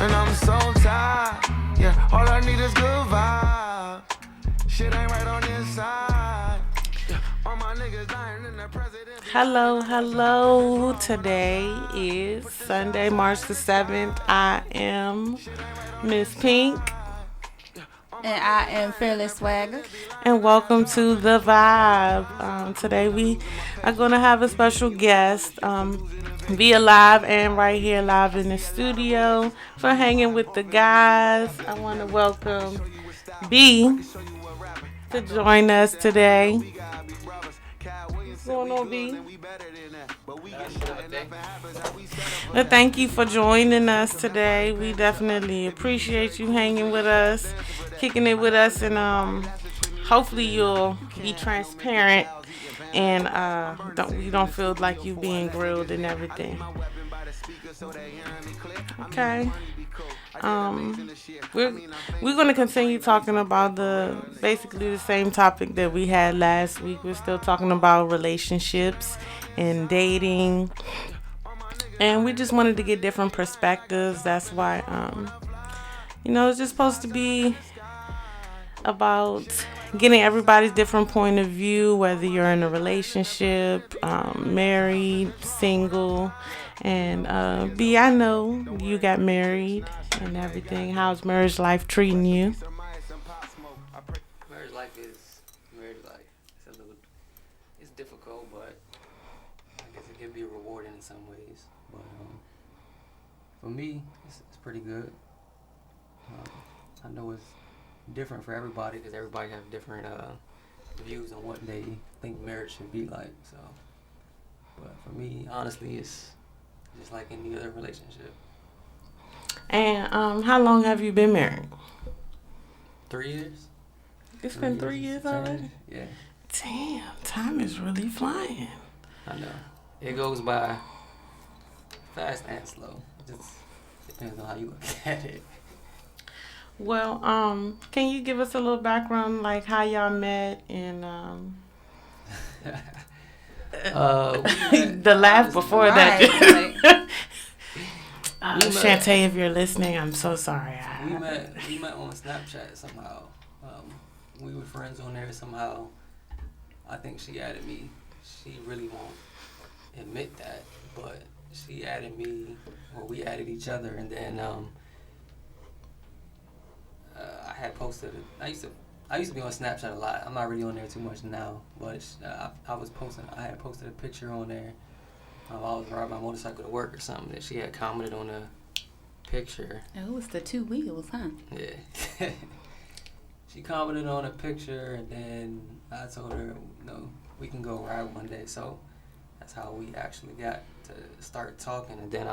And I'm so tired. Yeah, all I need is good vibe. Shit ain't right on this side. Yeah, all my niggas dying in the president. Hello. Today is Sunday, March the 7th. I am Miss Pink. And I am Fearless Swagger. And welcome to The Vibe. Today we are going to have a special guest via live and right here live in the studio for hanging with the guys. I want to welcome B to join us today. What's going on, B? Well, thank you for joining us today. We definitely appreciate you hanging with us, kicking it with us, and hopefully you'll be transparent and you don't feel like you being grilled and everything. Okay. We're going to continue talking about basically the same topic that we had last week. We're still talking about relationships and dating, and we just wanted to get different perspectives. That's why it's just supposed to be about getting everybody's different point of view, whether you're in a relationship, married, single. And B, I know you got married and everything. How's marriage life treating you? Marriage life. It's difficult, but I guess it can be rewarding in some ways. But for me, it's pretty good. I know it's different for everybody because everybody have different views on what they think marriage should be like. So, but for me, honestly, it's just like any other relationship. And how long have you been married? 3 years. It's been 3 years already? Yeah. Damn, time is really flying. I know. It goes by fast and slow. It just depends on how you look at it. Well, can you give us a little background, like how y'all met and the laugh before that. Shantae, if you're listening, I'm so sorry. We met on Snapchat somehow. We were friends on there somehow. I think she added me. She really won't admit that, but she added me, or we added each other, and then I had posted. I used to be on Snapchat a lot. I'm not really on there too much now, but I had posted a picture on there. I was riding my motorcycle to work or something that she had commented on the picture. Oh, it's the 2 wheels, huh? Yeah. She commented on a picture, and then I told her, we can go ride one day. So that's how we actually got to start talking, and then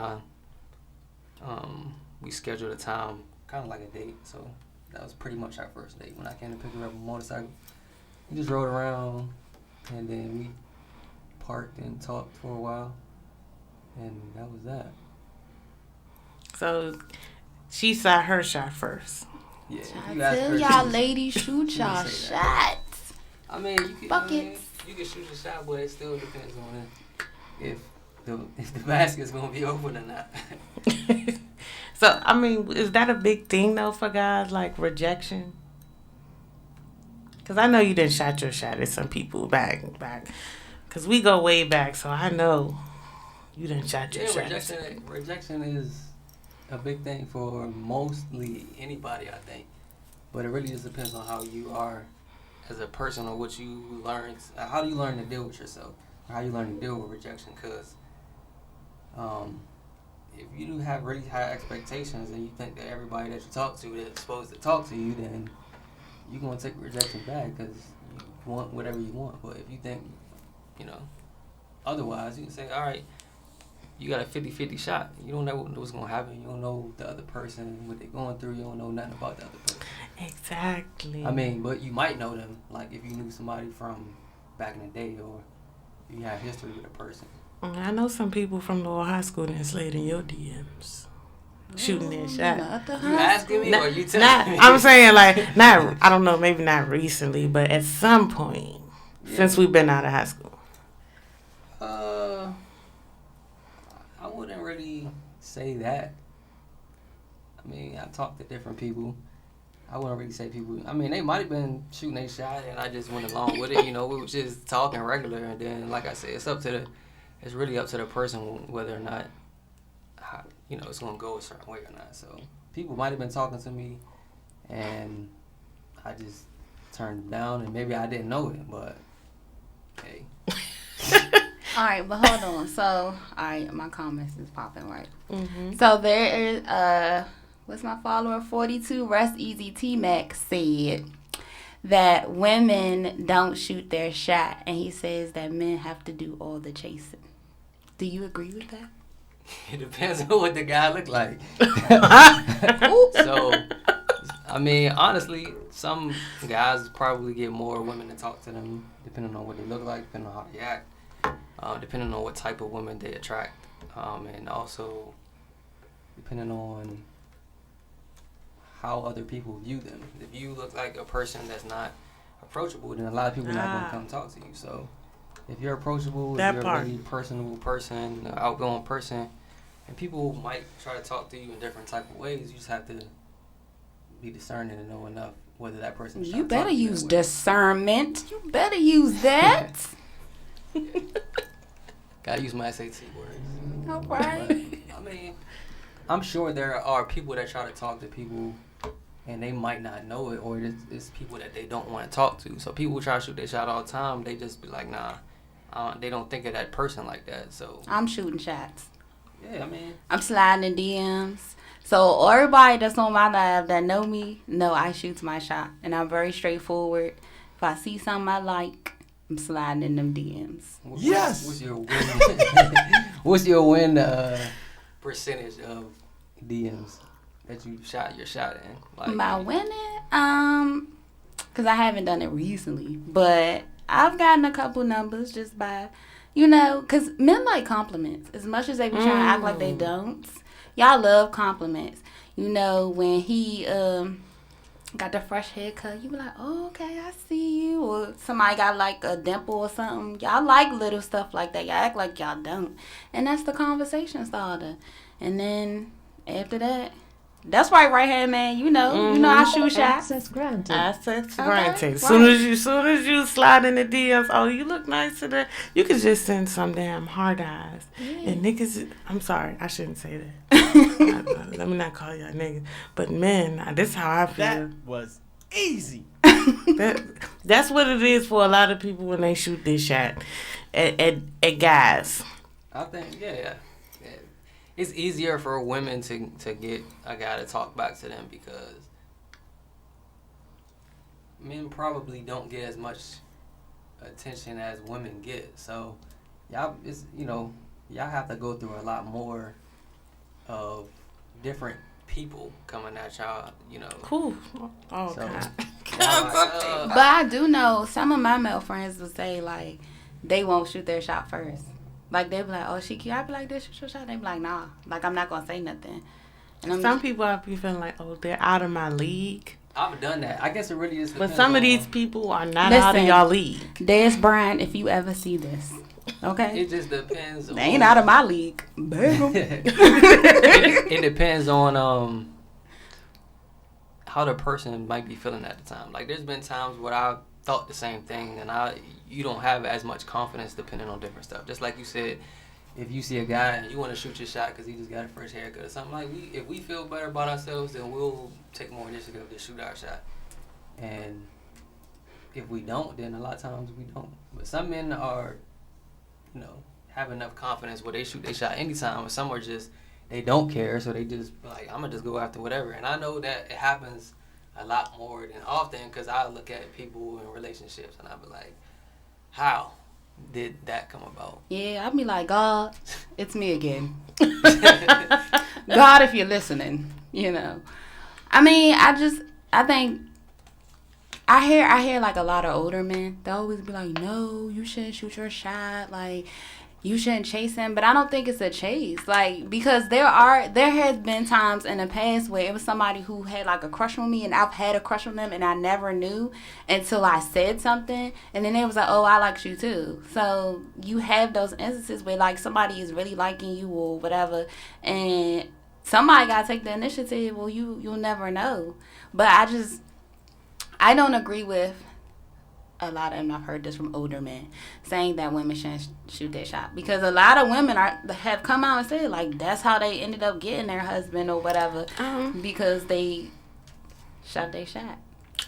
we scheduled a time, kind of like a date. So that was pretty much our first date. When I came to pick her up on a motorcycle, we just rode around, and then we parked and talked for a while, and that was that. So she shot her shot first. Yeah. I tell y'all ladies, shoot y'all shots. I mean, buckets. You can shoot your shot, but it still depends on if the basket's gonna be open or not. So, I mean, is that a big thing, though, for guys, like rejection? Because I know you didn't shot your shot at some people back. Because we go way back, so I know you didn't shot your shot. Rejection is a big thing for mostly anybody, I think. But it really just depends on how you are as a person or what you learn. How do you learn to deal with yourself? Or how you learn to deal with rejection? Because if you do have really high expectations and you think that everybody that you talk to that's supposed to talk to you, then you're going to take rejection back because you want whatever you want. But if you think, otherwise, you can say, all right, you got a 50-50 shot. You don't know what's going to happen. You don't know the other person, what they're going through. You don't know nothing about the other person. Exactly. I mean, but you might know them, like if you knew somebody from back in the day or you have history with a person. I know some people from Lower High School that slid in your DMs. Shooting their shot. You asking me or you telling me? I'm saying I don't know, maybe not recently, but at some point since we've been out of high school. I wouldn't really say that. I mean, I talked to different people. I wouldn't really say people. I mean, they might have been shooting a shot, and I just went along with it. You know, we was just talking regular, and then, like I said, it's really up to the person whether or not, you know, it's gonna go a certain way or not. So people might have been talking to me, and I just turned them down, and maybe I didn't know it, but hey. All right, but hold on. So, all right, my comments is popping, right? Mm-hmm. So there is, what's my follower? 42 Rest Easy T-Mac said that women don't shoot their shot, and he says that men have to do all the chasing. Do you agree with that? It depends on what the guy look like. So, I mean, honestly, some guys probably get more women to talk to them, depending on what they look like, depending on how they act, depending on what type of women they attract, and also depending on how other people view them. If you look like a person that's not approachable, then a lot of people are not going to come talk to you. So if you're approachable, if you're a really personable person, an outgoing person, and people might try to talk to you in different type of ways, you just have to be discerning and know enough whether that person is trying You to talk better to you use that way. discernment. You better use that. Gotta use my SAT words. All But, right. I mean, I'm sure there are people that try to talk to people and they might not know it, or it's people that they don't want to talk to. So people try to shoot their shot all the time. They just be like, nah, they don't think of that person like that. So I'm shooting shots. yeah, I mean, I'm sliding in DMs. So everybody that's on my live that know me, know I shoot my shot. And I'm very straightforward. If I see something I like, I'm sliding in them DMs. Yes! What's your win? What's your win percentage of DMs that you shot your shot in? Like, My winning, because I haven't done it recently, but I've gotten a couple numbers just by, you know, because men like compliments. As much as they be trying to act like they don't, y'all love compliments. You know, when he got the fresh haircut, you be like, oh, okay, I see you. Or somebody got like a dimple or something. Y'all like little stuff like that. Y'all act like y'all don't. And that's the conversation starter. And then after that, that's right hand man. You know I shoot shots. Access granted. Access Okay, granted. right. Soon as you slide in the DMs, oh, you look nice today. You could just send some damn hard eyes. And niggas, I'm sorry, I shouldn't say that. Let me not call y'all niggas. But men, this is how I feel. That was easy. That's what it is for a lot of people when they shoot this shot at guys. I think, yeah. It's easier for women to get a guy to talk back to them because men probably don't get as much attention as women get. So y'all have to go through a lot more of different people coming at y'all, you know. Cool. Oh, So, God. But I do know some of my male friends will say, like, they won't shoot their shot first. Like, they be like, oh, she cute. I be like, this shoot your shot. They be like, nah. Like, I'm not going to say nothing. And Some people I be feeling like, oh, they're out of my league. I've done that. I guess it really just But depends some of on- these people are not out of Listen. y'all league. Des Bryant, if you ever see this, okay? It just depends on... They ain't out of my league. Bam. it depends on how the person might be feeling at the time. Like, there's been times where I thought the same thing, and you don't have as much confidence depending on different stuff. Just like you said, if you see a guy and you want to shoot your shot because he just got a fresh haircut or something, like, if we feel better about ourselves, then we'll take more initiative to shoot our shot. And if we don't, then a lot of times we don't. But some men are, have enough confidence where they shoot their shot anytime, and some are just, they don't care, so they just like, I'm gonna just go after whatever. And I know that it happens a lot more than often because I look at people in relationships and I be like, how did that come about? Yeah, I be like, God, it's me again. God, if you're listening, I mean, I think I hear like a lot of older men. They always be like, no, you shouldn't shoot your shot. Like, you shouldn't chase him. But I don't think it's a chase. Like, because there has been times in the past where it was somebody who had like a crush on me, and I've had a crush on them, and I never knew until I said something, and then they was like, oh, I like you too. So you have those instances where like somebody is really liking you or whatever, and somebody gotta take the initiative. Well, you'll never know. But I don't agree with a lot of, and I've heard this from older men, saying that women shouldn't shoot their shot, because a lot of women have come out and said like that's how they ended up getting their husband or whatever, because they shot their shot.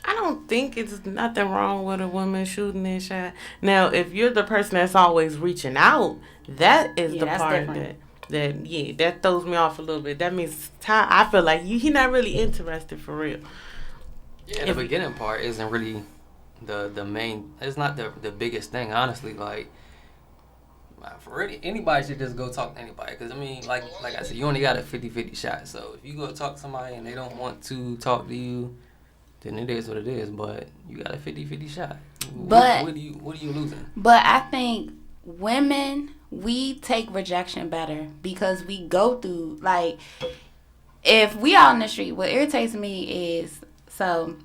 I don't think it's nothing wrong with a woman shooting their shot. Now, if you're the person that's always reaching out, that is the part different. that throws me off a little bit. That means I feel like he not really interested for real. Yeah, the beginning part isn't really the main. It's not the biggest thing, honestly. Like, for anybody should just go talk to anybody. Because, I mean, like I said, you only got a 50-50 shot. So, if you go talk to somebody and they don't want to talk to you, then it is what it is. But you got a 50-50 shot. But what are you losing? But I think women, we take rejection better because we go through, like, if we out in the street, what irritates me is, so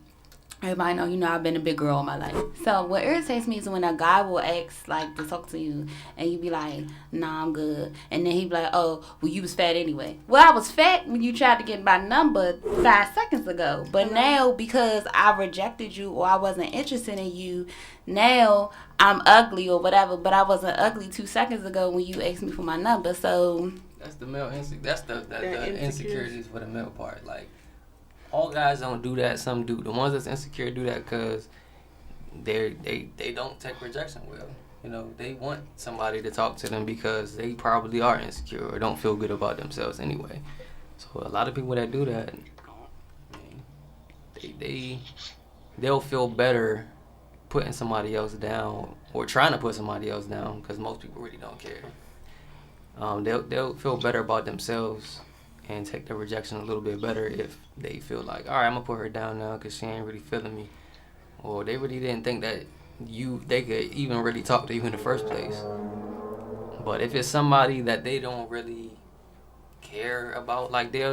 everybody know, I've been a big girl all my life. So what irritates me is when a guy will ask, like, to talk to you, and you be like, nah, I'm good. And then he be like, oh, well, you was fat anyway. Well, I was fat when you tried to get my number 5 seconds ago. But now, because I rejected you or I wasn't interested in you, now I'm ugly or whatever. But I wasn't ugly 2 seconds ago when you asked me for my number. So that's the male that's the insecurities for the male part. Like, all guys don't do that. Some do. The ones that's insecure do that because they don't take rejection well. They want somebody to talk to them because they probably are insecure or don't feel good about themselves anyway. So a lot of people that do that, I mean, they'll feel better putting somebody else down or trying to put somebody else down, because most people really don't care. They'll feel better about themselves and take the rejection a little bit better if they feel like, all right, I'm gonna put her down now because she ain't really feeling me, or they really didn't think that they could even really talk to you in the first place. But if it's somebody that they don't really care about, like they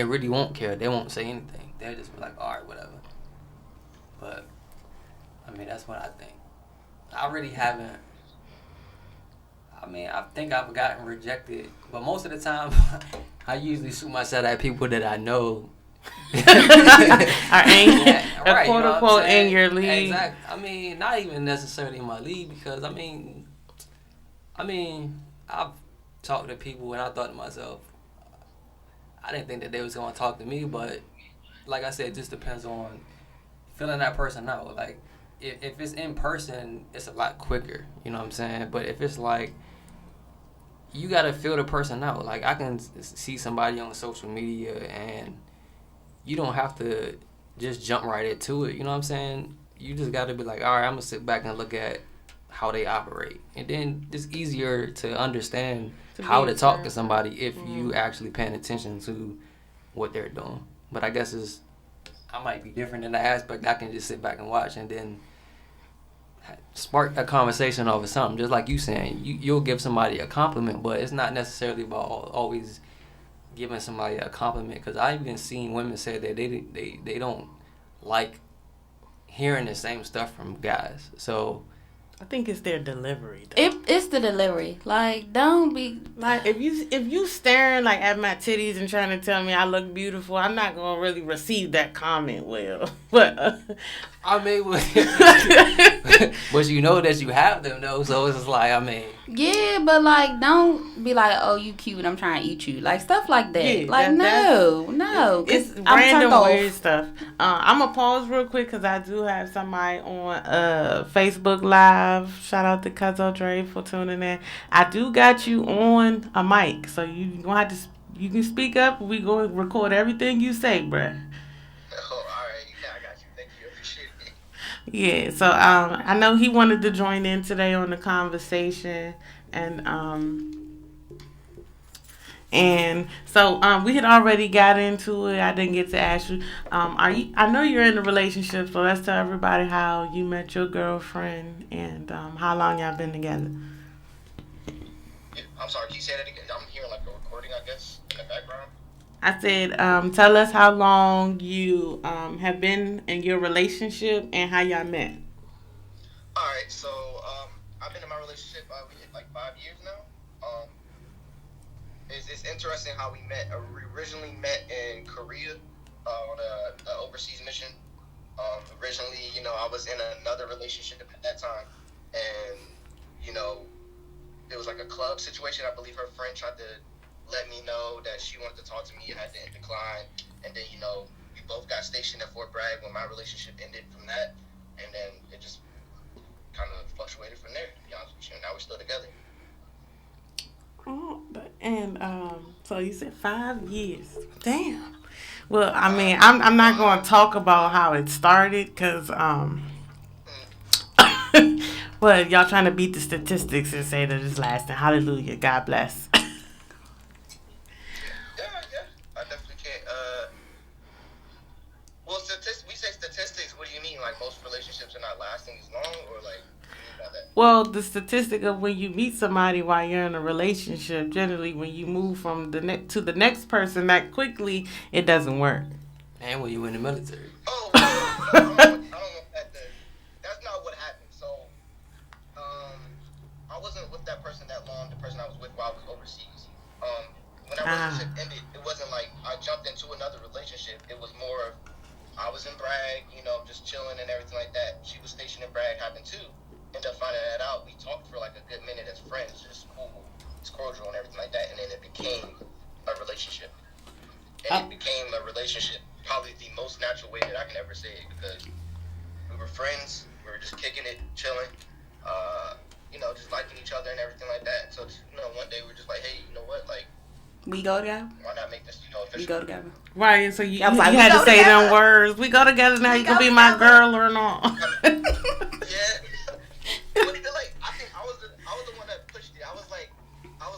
really won't care. They won't say anything. They'll just be like, all right, whatever. But I mean, that's what I think. I really haven't. I mean, I think I've gotten rejected, but most of the time, I usually shoot my shot at people that I know are quote unquote in your league. Exactly. I mean, not even necessarily in my league, because I mean, I've talked to people and I thought to myself, I didn't think that they was gonna talk to me, but like I said, it just depends on feeling that person out. Like, if it's in person, it's a lot quicker. You know what I'm saying? But if it's like, you gotta feel the person out. Like, I can see somebody on social media and you don't have to just jump right into it. You know what I'm saying? You just gotta be like, all right, I'm gonna sit back and look at how they operate. And then it's easier to understand how to talk to somebody if you actually paying attention to what they're doing. But I guess I might be different in that aspect. I can just sit back and watch and then spark a conversation over something. Just like you saying, you'll give somebody a compliment, but it's not necessarily about always giving somebody a compliment. Because I've even seen women say that they don't like hearing the same stuff from guys. So I think it's their delivery, though. It's the delivery. Like, don't be like, if you staring like at my titties and trying to tell me I look beautiful, I'm not gonna really receive that comment well. But I mean, but you know that you have them though, so it's just like, I mean, yeah, but like, don't be like, oh, you cute, I'm trying to eat you, like stuff like that. Yeah, like, no, it's random weird stuff. I'm gonna pause real quick because I do have somebody on Facebook Live. Shout out to Cuzzo Dre for tuning in. I do got you on a mic, so you gonna have to. You can speak up. We gonna record everything you say, bruh. Oh, all right. Yeah, I got you. Thank you. Appreciate it. Yeah, so I know he wanted to join in today on the conversation, and so we had already got into it. I didn't get to ask you. I know you're in a relationship, so let's tell everybody how you met your girlfriend and how long y'all been together. Yeah, I'm sorry. Can you say that again? I'm hearing like a recording, I guess, in the background. I said, tell us how long you have been in your relationship and how y'all met. All right. So I've been in my relationship. We hit like 5 years now. it's interesting how we met. We originally met in Korea on a overseas mission. Originally, I was in another relationship at that time, and it was like a club situation. I believe her friend tried to let me know that she wanted to talk to me. I had to decline, and then we both got stationed at Fort Bragg when my relationship ended from that, and then it just kind of fluctuated from there. To be honest with you, now we're still together. Oh, and so you said 5 years. Damn. Well, I mean, I'm not going to talk about how it started because well, y'all trying to beat the statistics and say that it's lasting. Hallelujah. God bless. Yeah, I definitely can't. Well, we say statistics. What do you mean? Like most relationships are not lasting as long, or like what do you mean by that? Well, the statistic of when you meet somebody while you're in a relationship, generally when you move from to the next person that quickly, it doesn't work. And when you in the military. Oh, well, I don't want that. That's not what happened. So, I wasn't with that person that long. The person I was with while I was overseas. When that relationship ended, it wasn't like I jumped into another relationship. It was more of I was in Bragg, just chilling and everything like that. She was stationed in Bragg, happened too. Ended up finding that out. We talked for like a good minute as friends, just cool, it's cordial and everything like that. And then it became a relationship. And it became a relationship, probably the most natural way that I can ever say it, because we were friends, we were just kicking it, chilling, just liking each other and everything like that. So, one day we were just like, hey, you know what, like, We go together. why not make this, official? We go together. Right, so you I was like, had we to go say together. them words. We go together now. We You can go be my together. girl or not. Yeah. But like, I think I was the one that pushed it. I was like, I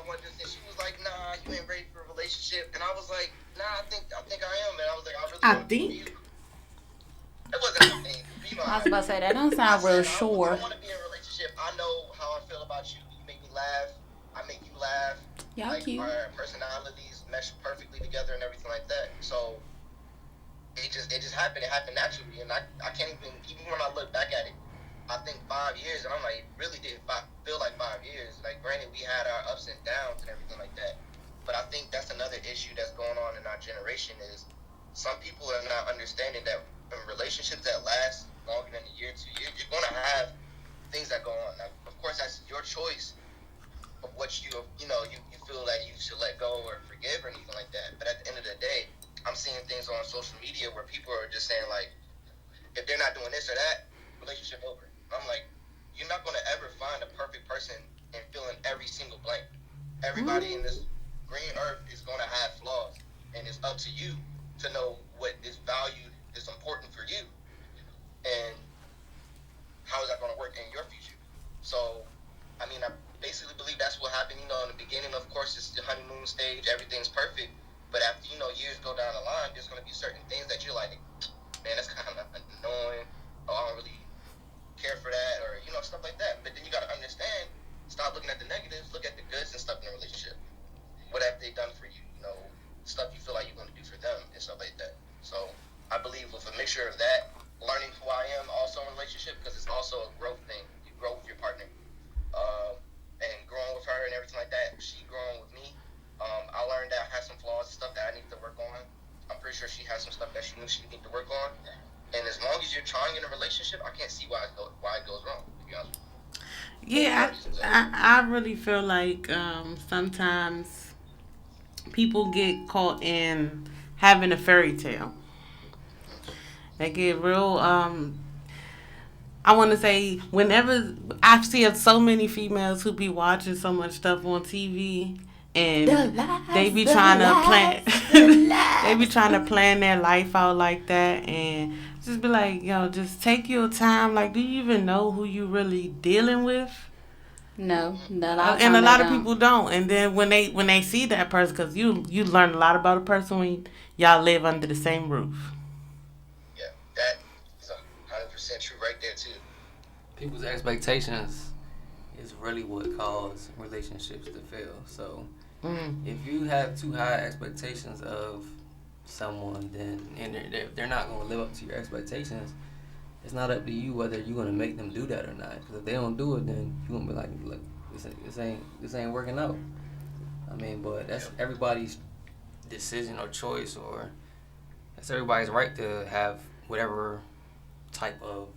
want this, and she was like, nah, you ain't ready for a relationship. And I was like, nah, I think I am. And I was like, I really want to be you. It wasn't a thing. I was about to say that don't sound real sure. I want to be in a relationship. I know how I feel about you. You make me laugh. I make you laugh. Y'all like cute. our personalities mesh perfectly together and everything like that. So it just happened. It happened naturally, and I can't even when I look back at it, I think 5 years, and I'm like, it really didn't feel like 5 years. Like, granted, we had our ups and downs and everything like that, but I think that's another issue that's going on in our generation is some people are not understanding that in relationships that last longer than a year, 2 years, you're going to have things that go on. Now, of course, that's your choice of what you feel that you should let go or forgive or anything like that. But at the end of the day, I'm seeing things on social media where people are just saying, like, if they're not doing this or that, relationship over. I'm like, you're not going to ever find a perfect person and fill in every single blank. Everybody in this green earth is going to have flaws, and it's up to you to know what is valued, is important for you, and how is that going to work in your future. So, I mean, I basically believe that's what happened. In the beginning, of course, it's the honeymoon stage, everything's perfect, but after, years go down the line, there's going to be certain things that you're like, man, that's kind of annoying, or I don't really care for that, or stuff like that. But then you got to understand, stop looking at the negatives, look at the goods and stuff in a relationship. What have they done for you? Stuff you feel like you're going to do for them and stuff like that. So I believe with a mixture of that, learning who I am also in a relationship, because it's also a growth thing. You grow with your partner, and growing with her and everything like that. She growing with me. I learned that I had some flaws and stuff that I need to work on. I'm pretty sure she has some stuff that she knew she needed to work on. And as long as you're trying in a relationship, I can't see why it goes wrong, to be honest. Yeah, I really feel like sometimes people get caught in having a fairy tale. They get real, I want to say, whenever I see so many females who be watching so much stuff on TV, and they be trying to plan, they be trying to plan their life out like that, and just be like, just take your time. Like, do you even know who you really dealing with? No, And a lot of people don't. And then when they see that person, because you learn a lot about a person when y'all live under the same roof. Yeah, that is 100% true right there too. People's expectations is really what cause relationships to fail. So if you have too high expectations of someone, then and they're not going to live up to your expectations, it's not up to you whether you're going to make them do that or not. Because if they don't do it, then you're going to be like, look, this ain't working out. I mean, but that's everybody's decision or choice, or that's everybody's right to have whatever type of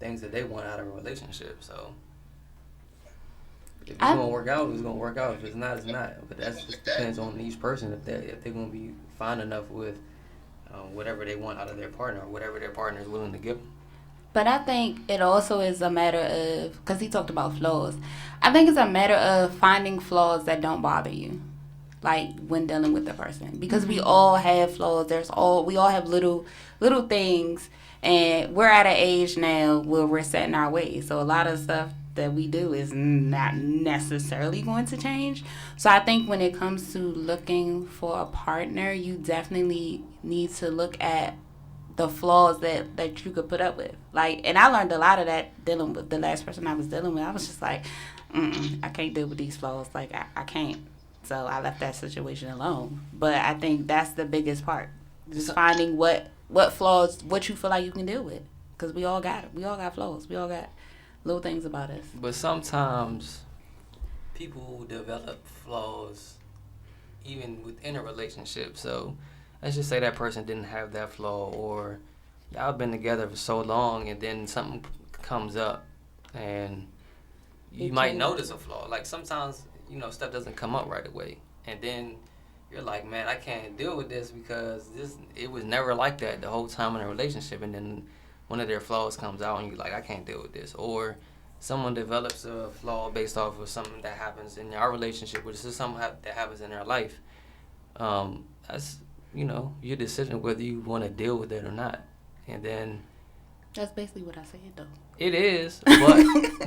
things that they want out of a relationship. So if it's gonna work out, it's gonna work out. If it's not, it's not. But that just depends on each person if they're gonna be fine enough with whatever they want out of their partner, or whatever their partner is willing to give them. But I think it also is a matter of, because he talked about flaws, I think it's a matter of finding flaws that don't bother you, like when dealing with the person. Because we all have flaws. We all have little things, and we're at an age now where we're set in our ways. So a lot of stuff that we do is not necessarily going to change. So I think when it comes to looking for a partner, you definitely need to look at the flaws that you could put up with. Like, and I learned a lot of that dealing with the last person I was dealing with. I was just like, I can't deal with these flaws. Like, I can't. So I left that situation alone. But I think that's the biggest part. Just finding what flaws, what you feel like you can deal with. Because we all got it. We all got flaws. We all got little things about us. But sometimes people develop flaws even within a relationship. So let's just say that person didn't have that flaw, or y'all been together for so long and then something comes up and you might notice a flaw. Like sometimes, stuff doesn't come up right away. And then you're like, man, I can't deal with this because it was never like that the whole time in a relationship. And then one of their flaws comes out and you're like, I can't deal with this. Or someone develops a flaw based off of something that happens in our relationship, or this is something that happens in their life. That's your decision whether you want to deal with it or not. And then that's basically what I said, though. It is,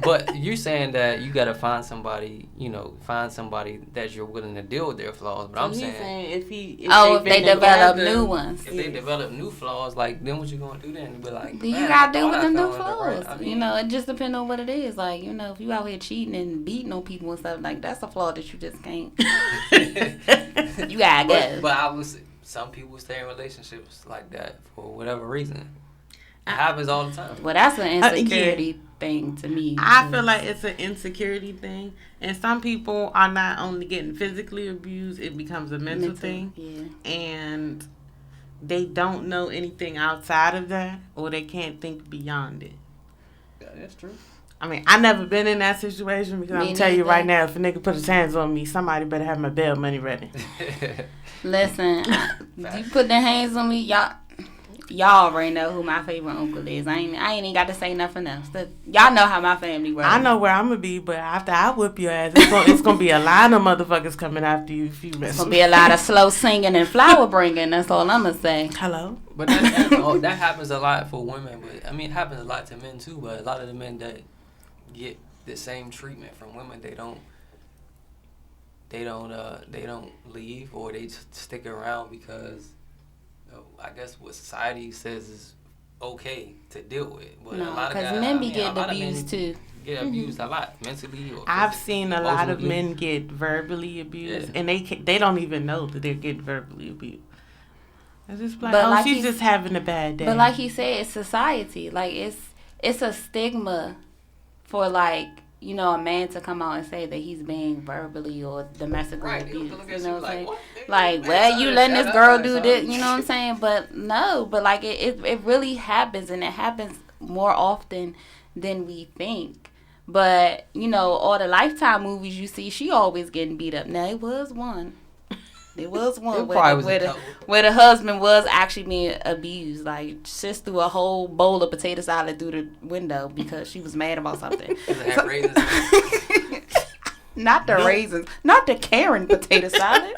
but you're saying that you got to find somebody that you're willing to deal with their flaws. But so I'm saying if they develop new ones. If they develop new flaws, like, then what you gonna do then? You be like, then you gotta deal with them new flaws. Right. It just depends on what it is. Like, if you out here cheating and beating on people and stuff, like, that's a flaw that you just can't. You gotta go. But I was. Some people stay in relationships like that for whatever reason. It happens all the time. Well, that's an insecurity thing to me. I feel like it's an insecurity thing. And some people are not only getting physically abused, it becomes a mental thing. Yeah. And they don't know anything outside of that, or they can't think beyond it. Yeah, that's true. I mean, I never been in that situation because I'm tell you right now, if a nigga put his hands on me, somebody better have my bail money ready. Listen, you put the hands on me, y'all already know who my favorite uncle is. I ain't even got to say nothing else. Y'all know how my family works. I know where I'm going to be, but after I whip your ass, it's going to be a lot of motherfuckers coming after you if you mess with me. It's going to be a lot of slow singing and flower bringing. That's all I'm going to say. Hello? But that happens a lot for women. But I mean, it happens a lot to men, too. But a lot of the men that get the same treatment from women, they don't leave, or they stick around because I guess what society says is okay to deal with. But no, a lot of guys, men be getting abused too. Get abused a lot mentally. Or I've seen a lot of men get verbally abused, and they don't even know that they're getting verbally abused. It's just like, she's just having a bad day. But like he said, it's society. Like it's a stigma for a man to come out and say that he's being verbally or domestically abused. You know what I'm saying? Like, well, you letting this girl do this, you know what I'm saying? But no, it really happens, and it happens more often than we think. But, all the Lifetime movies you see, she always getting beat up. Now, it was one. There was one where the husband was actually being abused. Like, sis threw a whole bowl of potato salad through the window because she was mad about something. Not the raisins, not the Karen potato salad.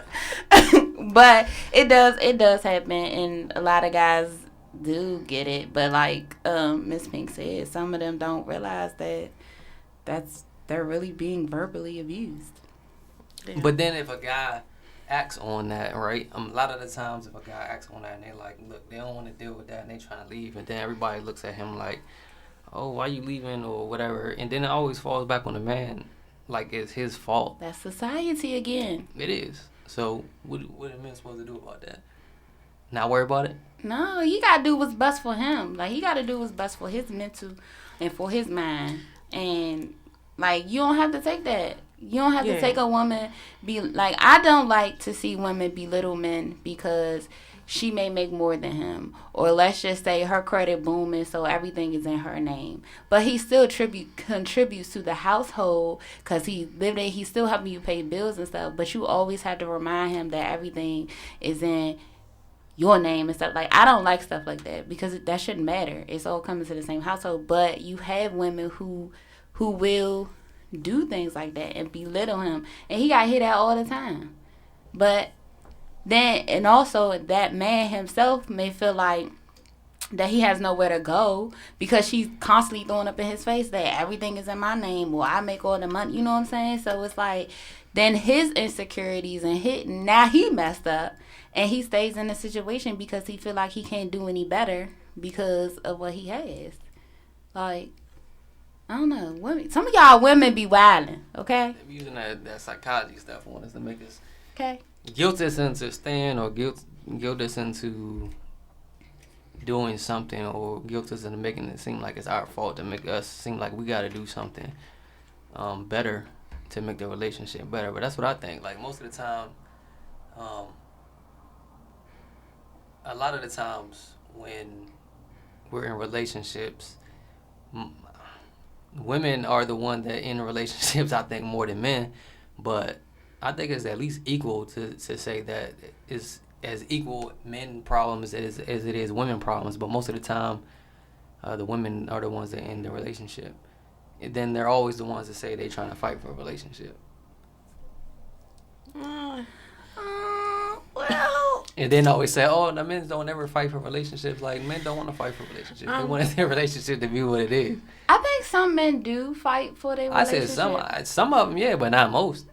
But it does happen, and a lot of guys do get it. But like Miss Pink said, some of them don't realize that they're really being verbally abused. Yeah. But then if a guy acts on that, right? A lot of the times if a guy acts on that and they like, look, they don't want to deal with that and they trying to leave, and then everybody looks at him like, oh, why you leaving or whatever, and then it always falls back on the man like it's his fault. That's society again. It is. So what are men supposed to do about that? Not worry about it? No, he got to do what's best for him. Like, he got to do what's best for his mental and for his mind. And, like, you don't have to take that. You don't have to Yeah. take a woman I don't like to see women belittle men because she may make more than him, or let's just say her credit booming, so everything is in her name. But he still contributes to the household because he lived there. He's still helping you pay bills and stuff. But you always have to remind him that everything is in your name and stuff. Like, I don't like stuff like that because that shouldn't matter. It's all coming to the same household. But you have women who will do things like that and belittle him, and he got hit at all the time. But then, and also that man himself may feel like that he has nowhere to go because she's constantly throwing up in his face that everything is in my name, or I make all the money. You know what I'm saying? So it's like, then his insecurities and now he messed up, and he stays in the situation because he feel like he can't do any better because of what he has. Like, I don't know. Women, some of y'all women be wilding, okay? They're using that psychology stuff on us to make us Okay. guilt us into staying, or guilt us into doing something, or guilt us into making it seem like it's our fault, to make us seem like we got to do something better to make the relationship better. But that's what I think. Like, most of the time, a lot of the times when we're in relationships, women are the one that in relationships, I think, more than men. But I think it's at least equal to say that it's as equal men problems as it is women problems. But most of the time, the women are the ones that end the relationship. And then they're always the ones that say they're trying to fight for a relationship. Well, And then always say, oh, the men don't ever fight for relationships. Like, men don't want to fight for relationships. They want their relationship to be what it is. I think some men do fight for their I relationship. said some of them, yeah, but not most.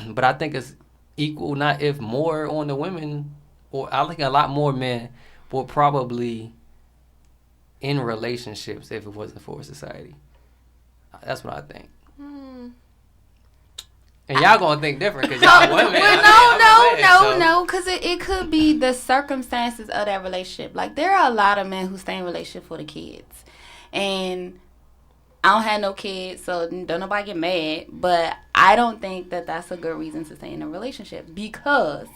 But I think it's equal, not if more on the women, or I think a lot more men will probably in relationships if it wasn't for society. That's what I think. And y'all gonna think different because y'all women. No, because it could be the circumstances of that relationship. Like, there are a lot of men who stay in relationship for the kids, and I don't have no kids, so don't nobody get mad. But I don't think that that's a good reason to stay in a relationship, because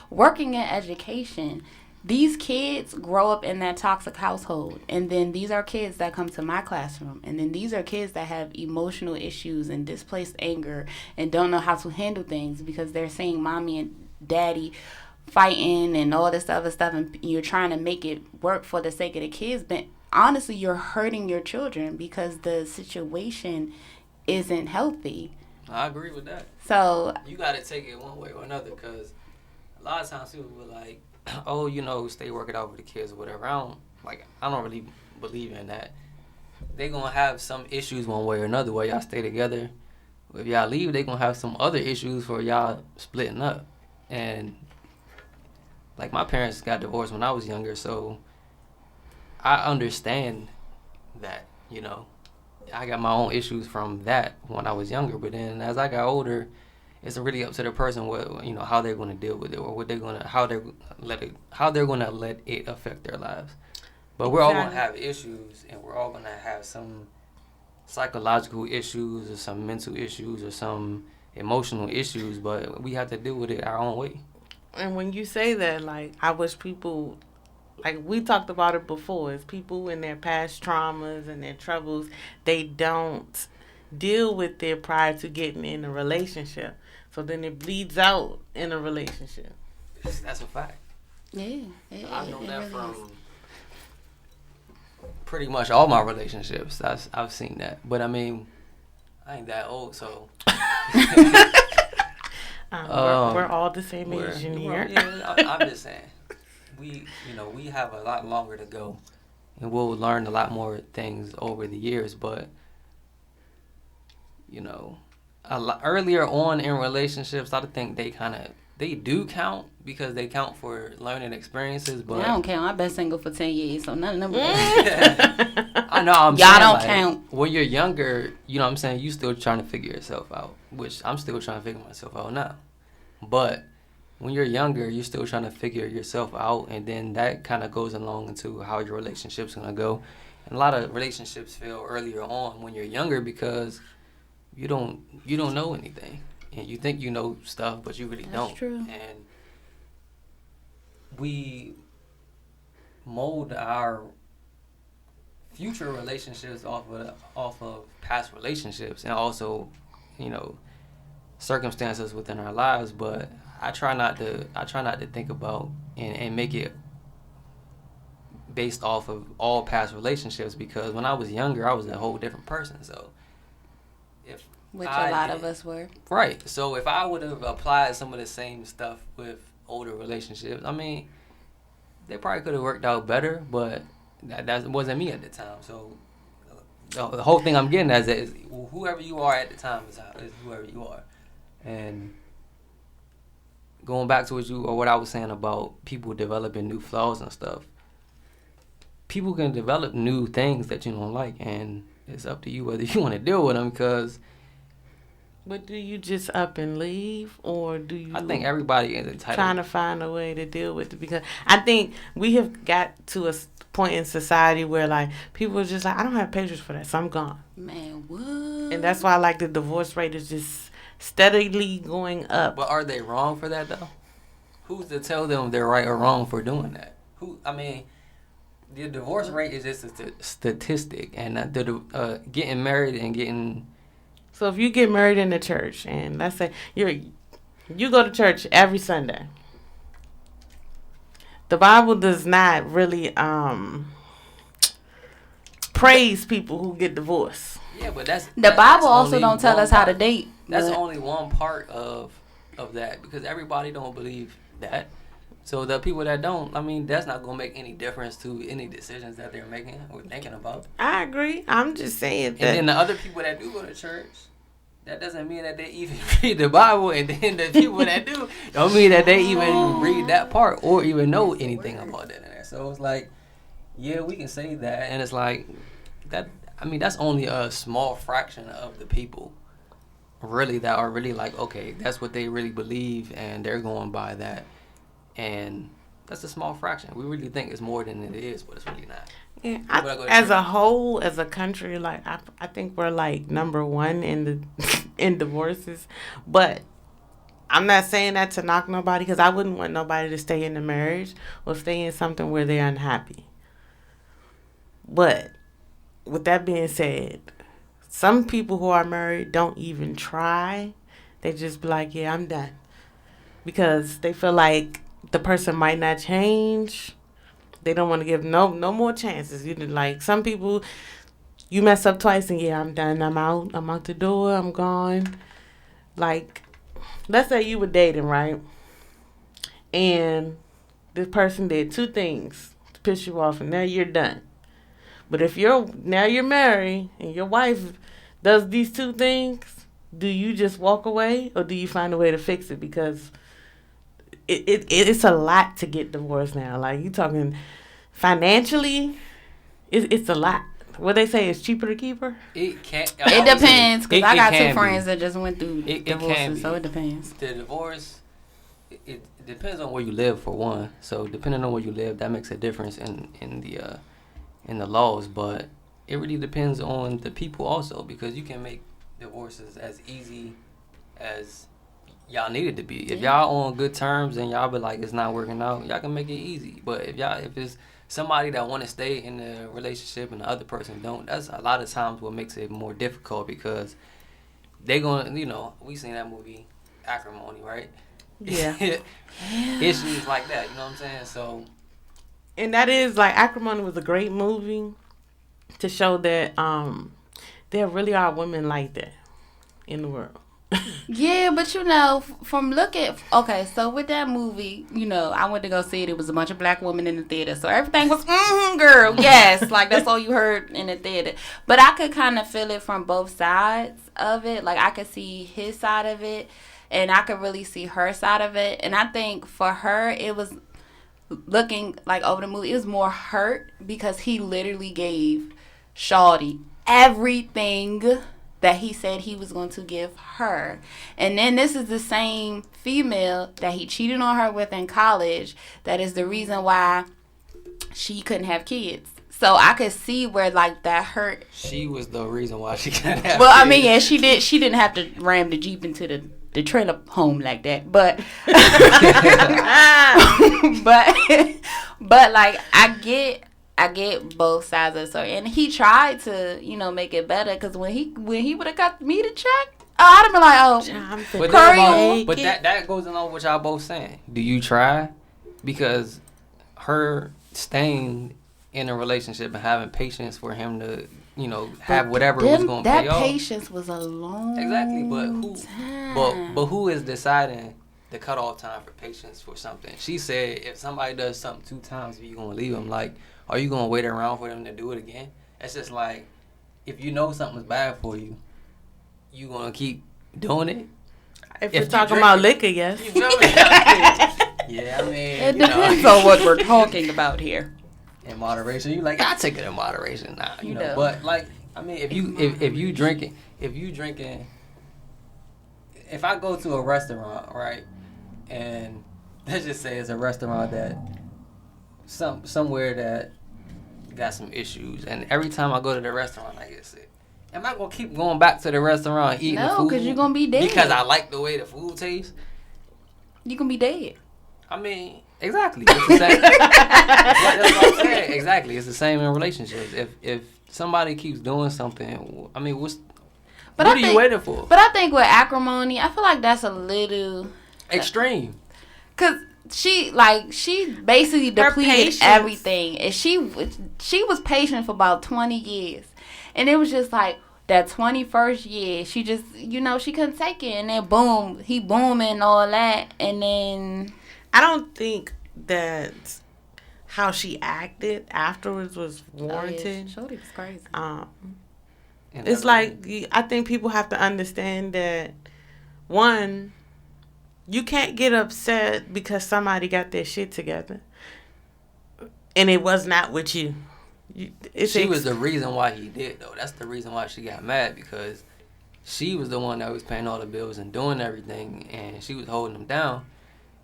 working in education, these kids grow up in that toxic household, and then these are kids that come to my classroom, and then these are kids that have emotional issues and displaced anger and don't know how to handle things because they're seeing mommy and daddy fighting and all this other stuff, and you're trying to make it work for the sake of the kids. But honestly, you're hurting your children because the situation isn't healthy. I agree with that. So You got to take it one way or another, because a lot of times people were like, oh, stay work it out with the kids or whatever. I don't really believe in that. They gonna have some issues one way or another while y'all stay together. If y'all leave, they gonna have some other issues for y'all splitting up. And like, my parents got divorced when I was younger, so I understand that, I got my own issues from that when I was younger. But then as I got older, it's really up to the person how they're going to deal with it, or how they're going to let it affect their lives. But we're all going to have issues, and we're all going to have some psychological issues, or some mental issues, or some emotional issues. But we have to deal with it our own way. And when you say that, like, I wish people, like, we talked about it before, is people in their past traumas and their troubles, they don't deal with it prior to getting in a relationship. So then it bleeds out in a relationship. That's a fact. yeah, I've known that really from is. pretty much all my relationships. I've seen that. But I mean, I ain't that old, so. We're all the same age, Junior. I'm just saying, we have a lot longer to go, and we'll learn a lot more things over the years. But earlier on in relationships, I think they do count, because they count for learning experiences. But I don't count. I've been single for 10 years, so none of them. I know. Y'all saying, don't like, count. When you're younger, you know what I'm saying, you still trying to figure yourself out, which I'm still trying to figure myself out now. But when you're younger, you're still trying to figure yourself out, and then that kind of goes along into how your relationship's going to go. And a lot of relationships fail earlier on when you're younger, because you don't know anything, and you think you know stuff, but you really don't. True. And we mold our future relationships off of past relationships, and also, circumstances within our lives. But I try not to think about and make it based off of all past relationships, because when I was younger, I was a whole different person. So which a lot of us were. Right. So if I would have applied some of the same stuff with older relationships, I mean, they probably could have worked out better, but that wasn't me at the time. So the whole thing I'm getting at is whoever you are at the time is whoever you are. And going back to what I was saying about people developing new flaws and stuff, people can develop new things that you don't like, and it's up to you whether you want to deal with them. But do you just up and leave, or do you? I think everybody is entitled. Trying to find a way to deal with it, because I think we have got to a point in society where like people are just like, I don't have patience for that, so I'm gone. Man, what? And that's why like the divorce rate is just steadily going up. But are they wrong for that though? Who's to tell them they're right or wrong for doing that? The divorce rate is just a statistic, and getting married and getting. So if you get married in the church, and let's say you go to church every Sunday, the Bible does not really praise people who get divorced. Yeah, but the Bible also don't tell us how to date. That's only one part of that, because everybody don't believe that. So the people that don't, that's not gonna make any difference to any decisions that they're making or thinking about. I agree. I'm just saying that. And then the other people that do go to church, that doesn't mean that they even read the Bible. And then the people that do don't mean that they even read that part or even know anything about that in there. So it's like, yeah, we can say that, and it's like that. That's only a small fraction of the people, really, that are really like, okay, that's what they really believe, and they're going by that. And that's a small fraction. We really think it's more than it is, but it's really not. Yeah, as a whole, as a country, like I think we're like number one in divorces. But I'm not saying that to knock nobody, because I wouldn't want nobody to stay in a marriage or stay in something where they're unhappy. But with that being said, some people who are married don't even try. They just be like, yeah, I'm done, because they feel like the person might not change. They don't want to give no more chances. Like some people, you mess up twice and yeah, I'm done. I'm out the door. I'm gone. Like, let's say you were dating, right? And this person did two things to piss you off, and now you're done. But if you're married and your wife does these two things, do you just walk away, or do you find a way to fix it? Because it's a lot to get divorced now. Like, you talking financially, it's a lot. What they say is cheaper to keep her. It depends, because I got two friends that just went through divorces, so it depends. The divorce, it depends on where you live, for one. So depending on where you live, that makes a difference in the laws. But it really depends on the people also, because you can make divorces as easy as y'all need it to be. If y'all on good terms and y'all be like, it's not working out, y'all can make it easy. But if it's somebody that want to stay in the relationship and the other person don't, that's a lot of times what makes it more difficult, because they gonna, we seen that movie Acrimony, right? Yeah. Issues like that, you know what I'm saying? So, and that is like, Acrimony was a great movie to show that there really are women like that in the world. Yeah, but from so with that movie, I went to go see it. It was a bunch of black women in the theater, so everything was girl, yes, like that's all you heard in the theater. But I could kind of feel it from both sides of it. Like, I could see his side of it, and I could really see her side of it. And I think for her, it was looking like over the movie, it was more hurt because he literally gave Shawty everything that he said he was going to give her. And then this is the same female that he cheated on her with in college that is the reason why she couldn't have kids. So I could see where like that hurt. She was the reason why she got that. Well, I mean, yeah, she did. She didn't have to ram the Jeep into the trailer home like that, but but like I get both sides of the story, and he tried to make it better because when he would have got me to check, I'd have been like, oh, but that goes along with what y'all both saying. Do you try? Because her staying in a relationship and having patience for him to have whatever was going to pay off. That patience was a long but who is deciding the cutoff time for patience for something? She said if somebody does something 2 times, you're going to leave them. Like, are you going to wait around for them to do it again? It's just like, if you know something's bad for you, you going to keep doing it? If you're talking about liquor, yes. You feel me? Yeah, I mean, it depends on what we're talking about here. In moderation, you like, I take it in moderation now, you know. But like, I mean, if you drinking, if I go to a restaurant, right, and let's just say it's a restaurant that somewhere that got some issues, and every time I go to the restaurant, I get sick. Am I gonna keep going back to the restaurant eating the food? No, because you're gonna be dead. Because I like the way the food tastes. You gonna be dead. I mean, exactly. It's the same. That's what I'm saying. Exactly. It's the same in relationships. If somebody keeps doing something, I mean, what are you waiting for? But I think with acrimony, I feel like that's a little extreme. Cause she basically depleted everything, and she was patient for about 20 years, and it was just like that 21st year, she just she couldn't take it, and then boom, he booming and all that, and then. I don't think that how she acted afterwards was warranted. Shorty was crazy. It's like, I think people have to understand that, one, you can't get upset because somebody got their shit together and it was not with you. She was the reason why he did, though. That's the reason why she got mad, because she was the one that was paying all the bills and doing everything, and she was holding him down.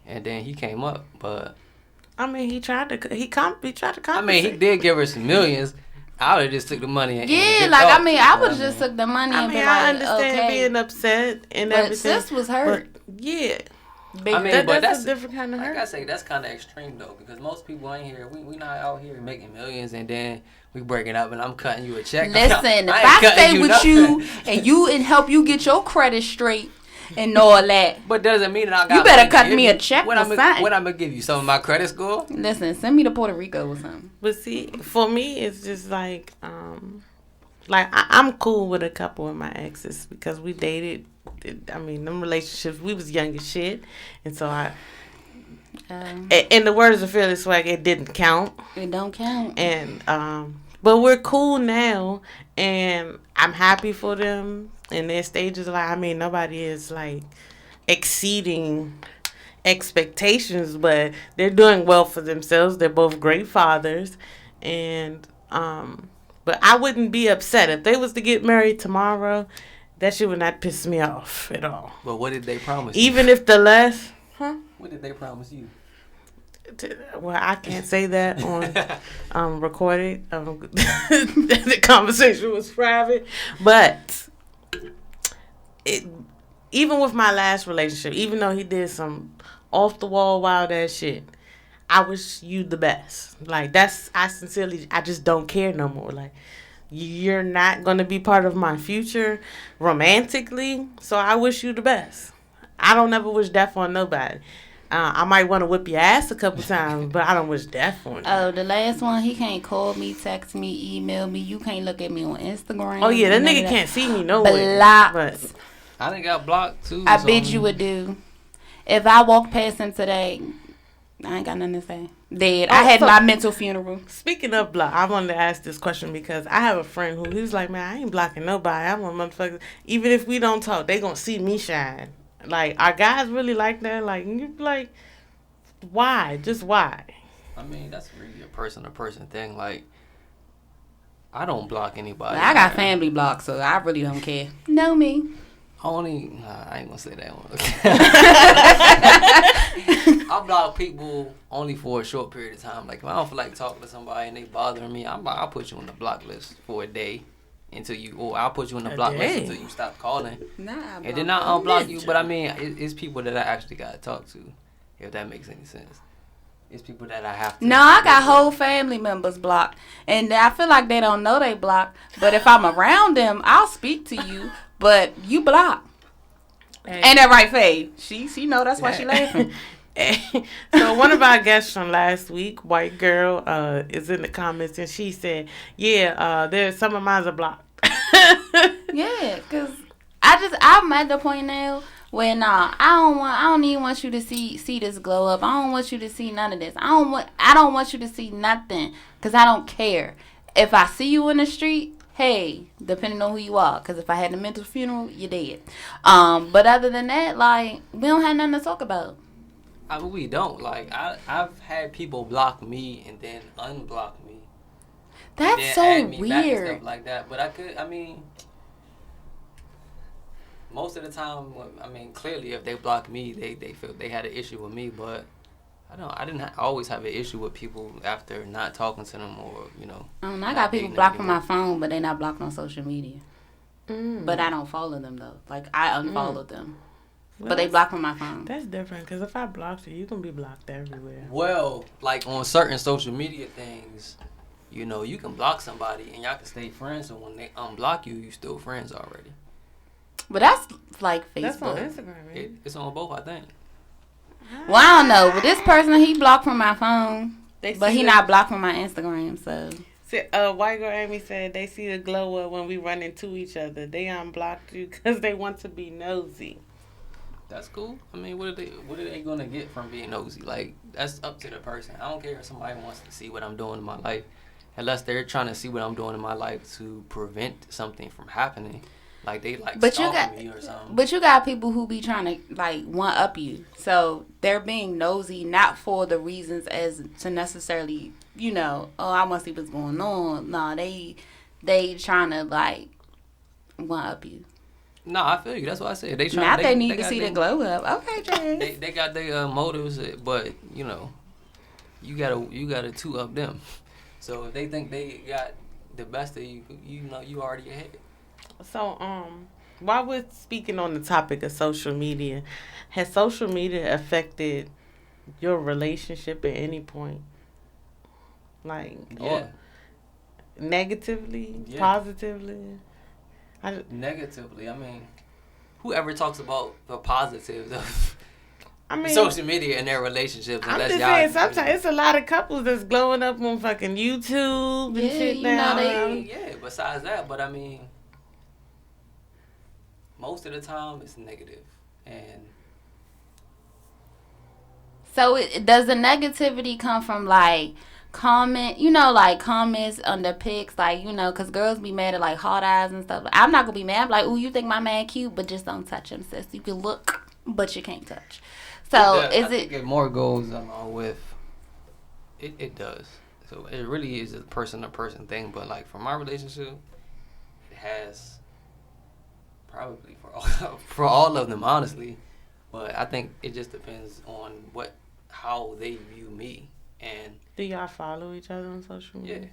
And then he came up, but I mean, he tried to compensate. I mean, he did give her some millions. I would have just took the money. And I would have just took the money. I understand being upset and everything. But sis was hurt. But, yeah. That's a different kind of hurt. Like I say, that's kind of extreme though, because most people ain't here. We not out here making millions, and then we breaking up, and I'm cutting you a check. Listen, if I stay with you and help you get your credit straight. And all that. But doesn't mean that I got. You better cut me a check or something. What I'm gonna give you? Some of my credit score? Listen, send me to Puerto Rico or something. But see, for me, it's just like I'm cool with a couple of my exes because we dated. I mean, them relationships, we was young as shit, and so in the words of Fearless Swag, it didn't count. It don't count. And but we're cool now, and I'm happy for them. In their stages, nobody is like exceeding expectations, but they're doing well for themselves. They're both great fathers, and but I wouldn't be upset if they was to get married tomorrow. That shit would not piss me off at all. But what did they promise? Even if the less, What did they promise you? Well, I can't say that on recorded. The conversation was private, but. Even with my last relationship, even though he did some off the wall wild ass shit, I wish you the best. Like, I just don't care no more. Like, you're not gonna be part of my future romantically, so I wish you the best. I don't ever wish death on nobody. I might want to whip your ass a couple times, but I don't wish death on you. Oh, the last one, he can't call me, text me, email me. You can't look at me on Instagram. Oh yeah, that nigga can't see me nowhere. Blocked. But I done got blocked too. I bet you would do. If I walk past him today, I ain't got nothing to say. Dead. I had my mental funeral. Speaking of block, I wanted to ask this question because I have a friend who he's like, man, I ain't blocking nobody. I want motherfuckers. Even if we don't talk, they gonna see me shine. Like, are guys really like that? Like, you like, why? Just why? I mean, that's really a person-to-person thing. Like, I don't block anybody. I got family blocked, so I really don't care. Know me. I ain't gonna say that one. I block people only for a short period of time. Like if I don't feel like talking to somebody and they bothering me, I'll put you on the block list for a day or I'll put you on the block list until you stop calling. And then I'll unblock you. But I mean, it's people that I actually gotta talk to, if that makes any sense. It's people that I have to. No, I got whole family members blocked, and I feel like they don't know they blocked. But if I'm around them, I'll speak to you. But you block. Hey. Ain't that right, Faye? She know that's why she laughing. So one of our guests from last week, white girl, is in the comments, and she said, "Yeah, there's some of mine are blocked." Yeah, cause I'm at the point now where I don't even want you to see this glow up. I don't want you to see none of this. I don't want you to see nothing, cause I don't care. If I see you in the street, hey, depending on who you are, cause if I had a mental funeral, you're dead. But other than that, like, we don't have nothing to talk about. I mean, we don't. Like I've had people block me and then unblock me. That's then so add me back and weird. stuff like that. But I mean, most of the time, clearly if they block me, they feel they had an issue with me. But I didn't always have an issue with people after not talking to them or I got people blocked from my phone, but they not blocked on social media. But I don't follow them though. Like I unfollowed them, but they blocked from my phone. That's different, because if I blocked you, you can be blocked everywhere. Well, like on certain social media things, you can block somebody and y'all can stay friends. So when they unblock you, you still friends already. But that's like Facebook. That's on Instagram, right? It's on both, I think. Well, I don't know. But this person, he blocked from my phone, They but see he the- not blocked from my Instagram. So See, white girl Amy said they see the glow up when we run into each other. They unblocked you because they want to be nosy. That's cool. I mean, what are they gonna get from being nosy? Like, that's up to the person. I don't care if somebody wants to see what I'm doing in my life, unless they're trying to see what I'm doing in my life to prevent something from happening. Like they stalking me or something. But you got people who be trying to like one up you. So they're being nosy, not for the reasons as to necessarily, oh, I want to see what's going on. No, they trying to like one up you. No, I feel you. That's what I said. They trying. Now they need to got see their- the glow up. Okay, Jay. They got their motives, but you gotta two up them. So if they think they got the best of you, you already ahead. So, while we're speaking on the topic of social media, has social media affected your relationship at any point? Like, or negatively, Yeah. positively? Negatively, I mean, whoever talks about the positives of I mean, social media and their relationships, I'm unless just y'all, saying, sometimes it's a lot of couples that's glowing up on fucking YouTube and Yeah, shit you know, now. yeah. Besides that, but I mean, most of the time it's negative, and So does the negativity come from like comments under pics, like, because girls be mad at like hard eyes and stuff. I'm not gonna be mad. I'm like, ooh, you think my man cute, but just don't touch him, sis. You can look, but you can't touch. So I think it more goes along with it does. So it really is a person to person thing. But like for my relationship, it has probably for all of them, honestly. But I think it just depends on how they view me. And Do y'all follow each other on social media?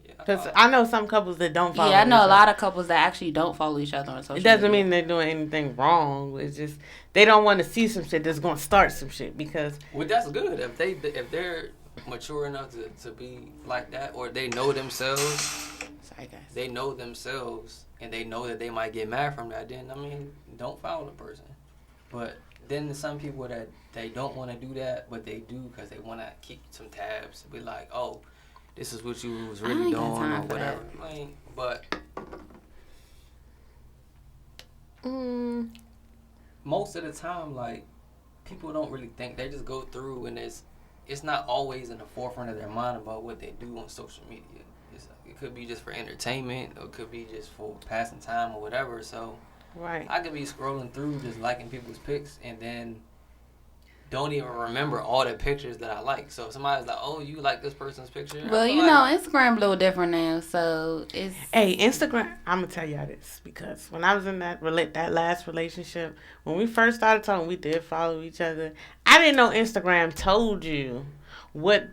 yeah. Because I know some couples that don't follow. yeah, I know each a other. lot of couples that actually don't follow each other on social media. It doesn't mean they're doing anything wrong. It's just they don't want to see some shit that's going to start some shit because. Well, that's good if they're mature enough to be like that, or they know themselves. Sorry, guys. They know themselves, and they know that they might get mad from that. Then don't follow the person. But then there's some people that they don't want to do that, but they do because they want to keep some tabs. Be like, oh, this is what you was really ain't doing got time or for whatever. But most of the time, like, people don't really think. They just go through, and it's not always in the forefront of their mind about what they do on social media. It could be just for entertainment, or it could be just for passing time or whatever. So Right. I could be scrolling through just liking people's pics, and then don't even remember all the pictures that I like. So if somebody's like, "Oh, you like this person's picture?" Well, you know, Instagram a little different now, so it's. Hey, Instagram. I'm gonna tell y'all this because when I was in that last relationship, when we first started talking, we did follow each other. I didn't know Instagram told you what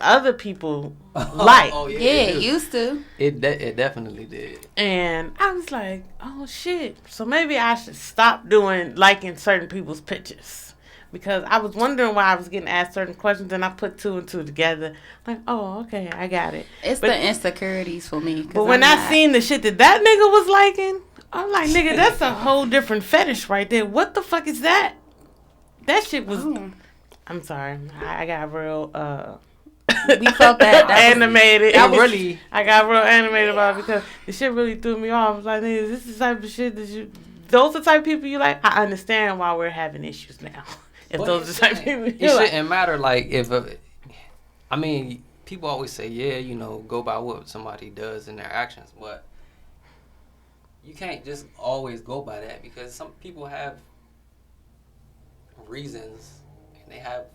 other people like. Oh, Yeah, it it used to. It definitely did. And I was like, oh shit. So maybe I should stop liking certain people's pictures. Because I was wondering why I was getting asked certain questions, and I put two and two together. Like, oh, okay, I got it. It's the insecurities for me. But when I seen the shit that nigga was liking, I'm like, nigga, that's a whole different fetish right there. What the fuck is that? That shit was... I'm sorry. I got real... we felt that. Animated. Really... I got real animated about it because the shit really threw me off. I was like, nigga, this is the type of shit that you... Those are the type of people you like? I understand why we're having issues now. If But those are the type of people it you like. shouldn't matter. Like I mean, people always say, yeah, you know, go by what somebody does in their actions, but you can't just always go by that because some people have reasons and they have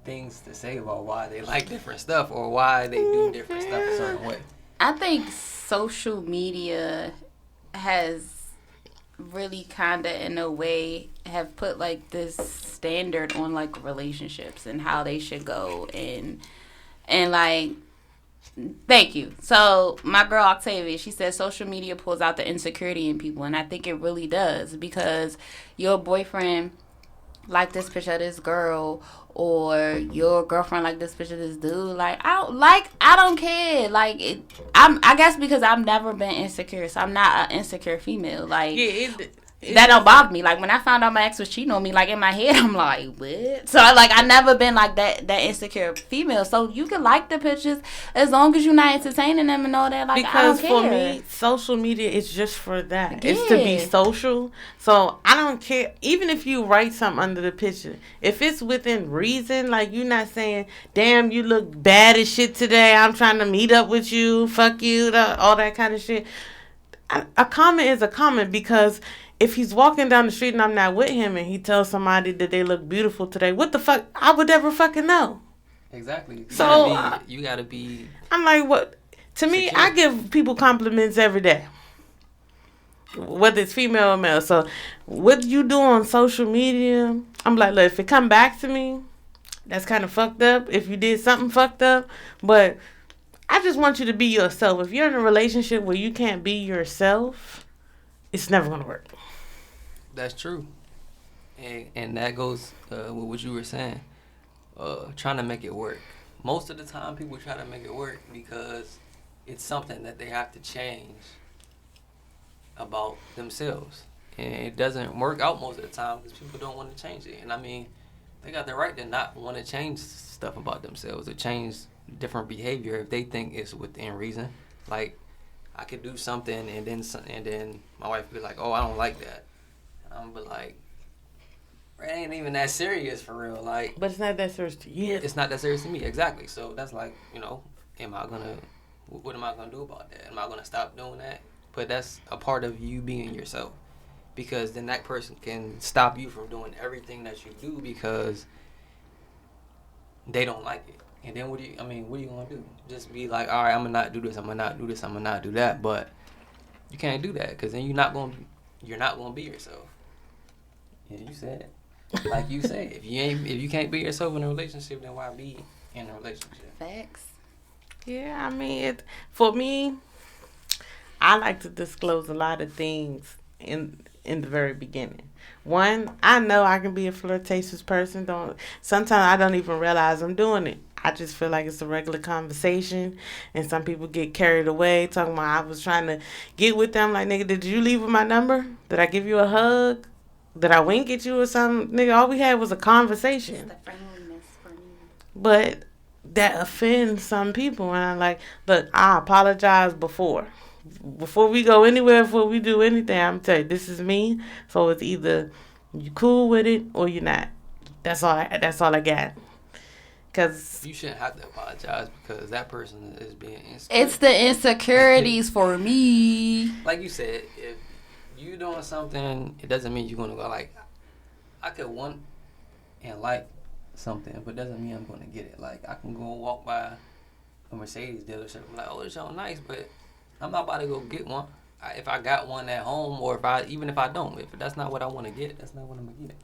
things to say about why they like different stuff or why they do different stuff a certain way. I think social media has really kind of in a way have put like this standard on like relationships and how they should go and like thank you. So my girl Octavia, she said social media pulls out the insecurity in people, and I think it really does because your boyfriend like this picture of this girl or your girlfriend like this picture of this dude. Like I don't care. Like I guess because I've never been insecure, so I'm not an insecure female. Like that don't bother me. Like when I found out my ex was cheating on me, like in my head I'm like, what? So I never been like that insecure female. So you can like the pictures as long as you're not entertaining them and all that. Like because I don't for care. me, social media is just for that. Yeah. It's to be social. So I don't care. Even if you write something under the picture, if it's within reason, like you're not saying, damn, you look bad as shit today, I'm trying to meet up with you, fuck you, all that kind of shit. A comment is a comment because if he's walking down the street and I'm not with him and he tells somebody that they look beautiful today, what the fuck? I would never fucking know. Exactly. You gotta be. I'm like, what? To me, secure. I give people compliments every day, whether it's female or male. So, what you do on social media, I'm like, look, if it come back to me, that's kind of fucked up. If you did something fucked up, but I just want you to be yourself. If you're in a relationship where you can't be yourself, it's never gonna work. That's true, and that goes with what you were saying. Trying to make it work. Most of the time, people try to make it work because it's something that they have to change about themselves, and it doesn't work out most of the time because people don't want to change it. And I mean, they got the right to not want to change stuff about themselves or change different behavior if they think it's within reason. Like I could do something and then my wife would be like, "Oh, I don't like that." I'm be like, it ain't even that serious for real. Like, But it's not that serious to you. it's not that serious to me. Exactly. So that's like, you know, what am I gonna do about that? Am I gonna stop doing that? But that's a part of you being yourself, because then that person can stop you from doing everything that you do because they don't like it. And then what are you gonna do? Just be like, all right, I'm gonna not do this. I'm gonna not do this. I'm gonna not do that. But you can't do that because then you're not gonna be yourself. Yeah, you said it. Like you said, if you can't be yourself in a relationship, then why be in a relationship? Facts. Yeah, I mean, for me, I like to disclose a lot of things in the very beginning. One, I know I can be a flirtatious person. Sometimes I don't even realize I'm doing it. I just feel like it's a regular conversation, and some people get carried away talking about I was trying to get with them. Like, nigga, did you leave with my number? Did I give you a hug? Did I wink at you or something? Nigga, all we had was a conversation. It's the friendliness for me. But that offends some people, and I'm like, look, I apologize before we go anywhere, before we do anything. I'm telling you, this is me. So it's either you cool with it or you're not. That's all I got. Cause you shouldn't have to apologize because that person is being insecure. It's the insecurities for me. Like you said, if you doing something, it doesn't mean you're gonna go like. I could want and like something, but doesn't mean I'm gonna get it. Like, I can go walk by a Mercedes dealership, I'm like, oh, it's so nice, but I'm not about to go get one. If I got one at home, or even if I don't, if that's not what I want to get, that's not what I'm gonna get.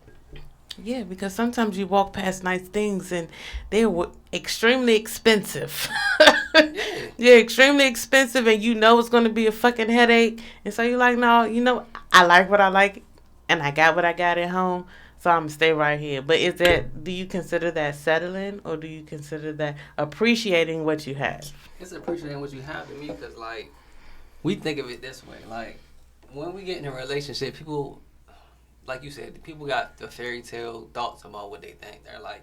Yeah, because sometimes you walk past nice things and they're extremely expensive. Yeah. Yeah, extremely expensive, and you know it's going to be a fucking headache. And so you're like, no, I like what I like, and I got what I got at home, so I'm going to stay right here. But do you consider that settling, or do you consider that appreciating what you have? It's appreciating what you have to me, because, like, we think of it this way. Like, when we get in a relationship, people, like you said, people got the fairy tale thoughts about what they think. They're like,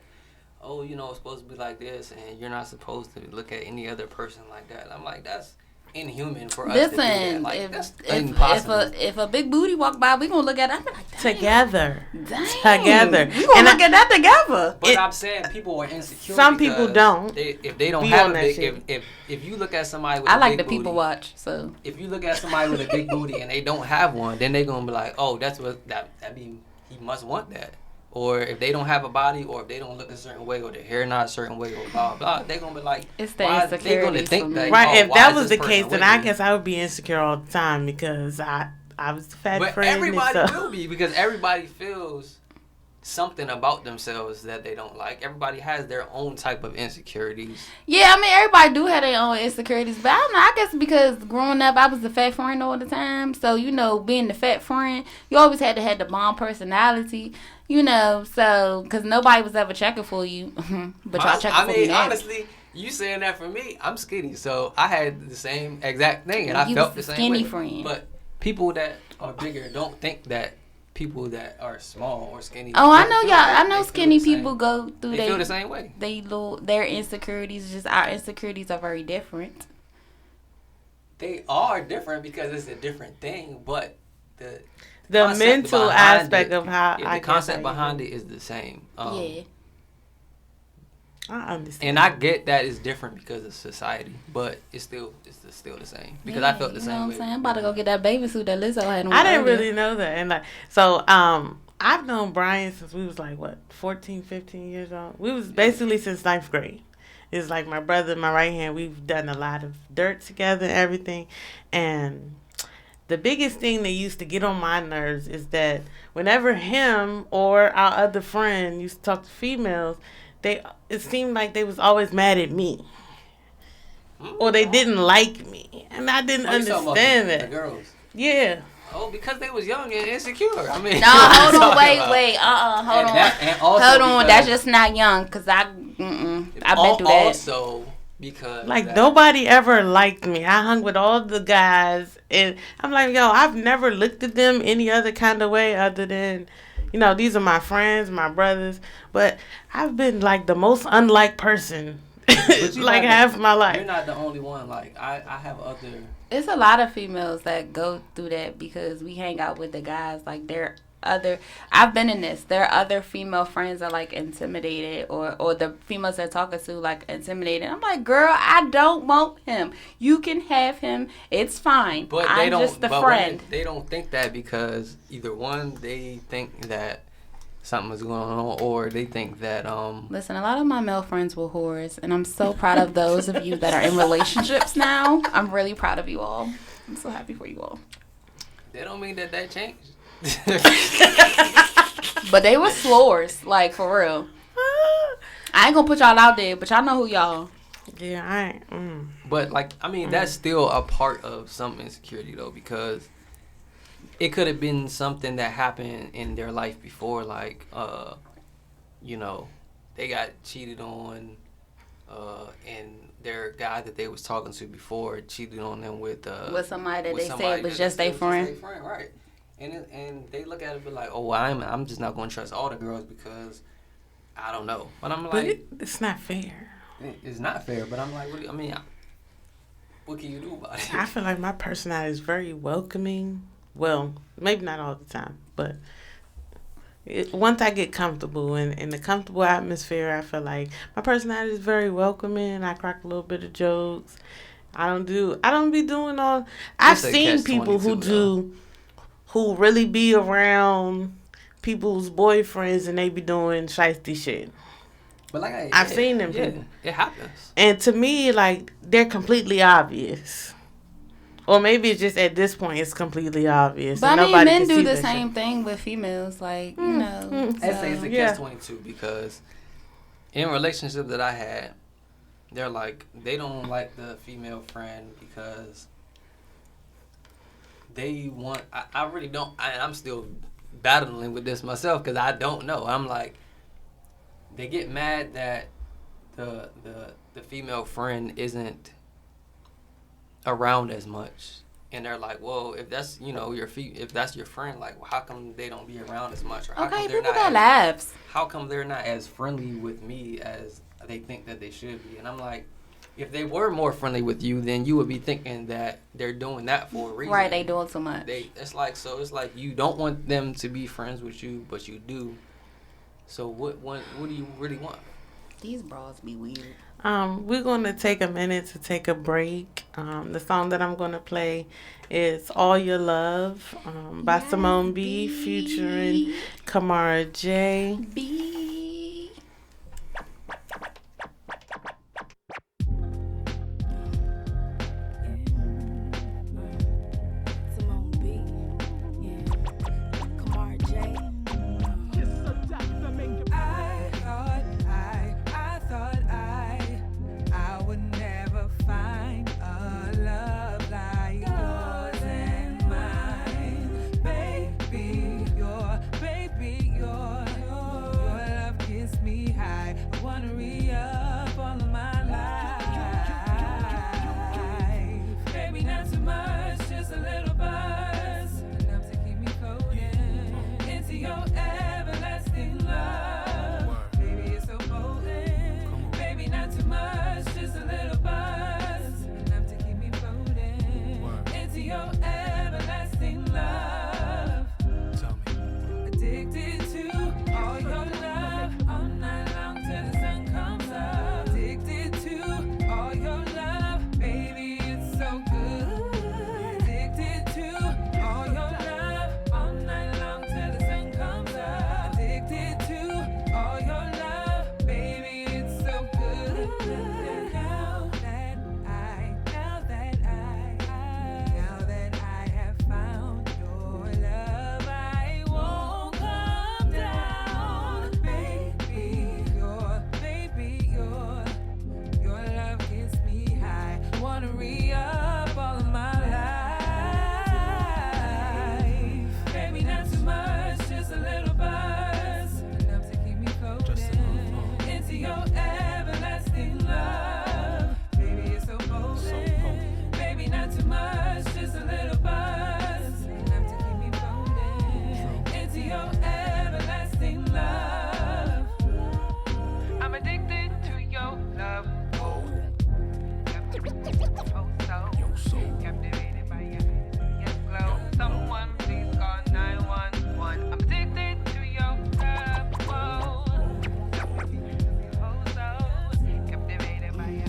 oh, it's supposed to be like this, and you're not supposed to look at any other person like that. I'm like, that's inhuman for us to do that. Like, that's impossible. If a big booty walk by, we gonna look at it. I'm like, dang. Together. Together. We gonna look at that together. But I'm saying people are insecure. Some people don't. If they don't be have on a that big, if you look at somebody with I a like big the people booty, watch. So if you look at somebody with a big booty and they don't have one, then they gonna be like, oh, that's what that mean he must want that. Or if they don't have a body, or if they don't look a certain way, or their hair not a certain way, or blah blah, they gonna be like, it's the why they gonna insecurities think for me. that? Right, Oh, if why that is was this the case, person then with I me? guess I would be insecure all the time, because I was the fat But friend. everybody and so. will be, because everybody feels something about themselves that they don't like. Everybody has their own type of insecurities. yeah, I mean everybody do have their own insecurities, but I don't know. I guess because growing up, I was the fat friend all the time. So being the fat friend, you always had to have the bomb personality. So because nobody was ever checking for you, but y'all checking for me now. Honestly, you saying that for me, I'm skinny, so I had the same exact thing, and I You felt was the the same way. skinny friend. But people that are bigger don't think that people that are small or skinny. Oh, I don't know feel y'all. that. I know They feel skinny the same. people go through They feel the same way. their insecurities. Just our insecurities are very different. They are different because it's a different thing, but the concept mental behind aspect it- of how yeah, I the concept guess I behind it is the same. Yeah. I understand. And I get that it's different because of society, but it's still the same because I felt the You know same what I'm way. saying? I'm about to go get that baby suit that Lizzo had on. I didn't earlier. really know that. And I've known Brian since we was 14, 15 years old. We was basically since 9th grade. It's like my brother, my right hand. We've done a lot of dirt together and everything. And the biggest thing that used to get on my nerves is that whenever him or our other friend used to talk to females, it seemed like they was always mad at me. Or they didn't like me. And I didn't understand The that. girls. Yeah. Oh, because they was young and insecure. I mean, No, hold on, talking wait, about? hold on. And also Hold on, because- that's just not young, because I've been through that. Also, because Nobody ever liked me. I hung with all the guys, and I'm like, yo, I've never looked at them any other kind of way other than, these are my friends, my brothers. But I've been the most unliked person, half my life. You're not the only one. I have other. It's a lot of females that go through that because we hang out with the guys. I've been in this. There are other female friends that intimidated, or the females that talking to intimidated. I'm like, girl, I don't want him. You can have him. It's fine. But I'm they don't. just the but friend. They don't think that because either one, they think that something is going on, or they think that Listen, a lot of my male friends were whores, and I'm so proud of those of you that are in relationships now. I'm really proud of you all. I'm so happy for you all. They don't mean that changed. But they were slores, for real. I ain't gonna put y'all out there, but y'all know who y'all. Yeah, I ain't. But that's still a part of some insecurity though, because it could have been something that happened in their life before, they got cheated on, and their guy that they was talking to before cheated on them with somebody that with they somebody said was that just they their said friend. was just their right? And they look at it and be like, oh, I'm just not going to trust all the girls because I don't know. But I'm But like, it's not fair. it's not fair. But I'm like, what can you do about it? I feel like my personality is very welcoming. Well, maybe not all the time, but once I get comfortable in the comfortable atmosphere, I feel like my personality is very welcoming. I crack a little bit of jokes. I don't be doing all. I've It's a seen catch people 22 who really be around people's boyfriends and they be doing shiesty shit. But like I've seen them people. It happens. And to me, like, they're completely obvious. Or maybe it's just at this point it's completely obvious. But and I mean, nobody men can do see the that same shit. thing with females, like, you know. I say it's a Yeah. catch-22 because in relationships that I had, they're like, they don't like the female friend because they want, I really don't, I'm still battling with this myself because I don't know. I'm like, they get mad that the female friend isn't around as much. And they're like, well, if that's, you know, if that's your friend, like, well, how come they don't be around as much? Or how Okay, come they're people not got laughs. how come they're not as friendly with me as they think that they should be? And I'm like, if they were more friendly with you, then you would be thinking that they're doing that for a reason. Right, they doing too much. It's like you don't want them to be friends with you, but you do. So what do you really want? These bras be weird. We're going to take a minute to take a break. The song that I'm going to play is All Your Love by Simone B featuring Kamara J. B. Simone B. Yeah. Kamara J. I thought I would never find a love like yours and mine. Baby, your love gets me high. I wanna re-up all of my life. Baby, not too much, just a little buzz. Enough to keep me floating into your everlasting love. Baby, it's so potent. Baby, not too much, just a little buzz. Enough to keep me floating into your everlasting love. Addicted to all your love all night long till the sun comes up. Addicted to all your love, baby, it's so good. Addicted to all your love all night long till the sun comes up. Addicted to all your love, baby, it's so good. Now that I have found your love, I won't come down. Your love gets me high. Wanna re-up all of my life. Baby, not too much, just a little buzz. Enough to keep me floating into your everlasting love. Baby, it's so potent. Baby, not too much, just a little buzz. Enough to keep me floating into your everlasting love. I'm addicted to your love. Captivated by your glow. Someone please call 911. I'm addicted to your love. Captivated by your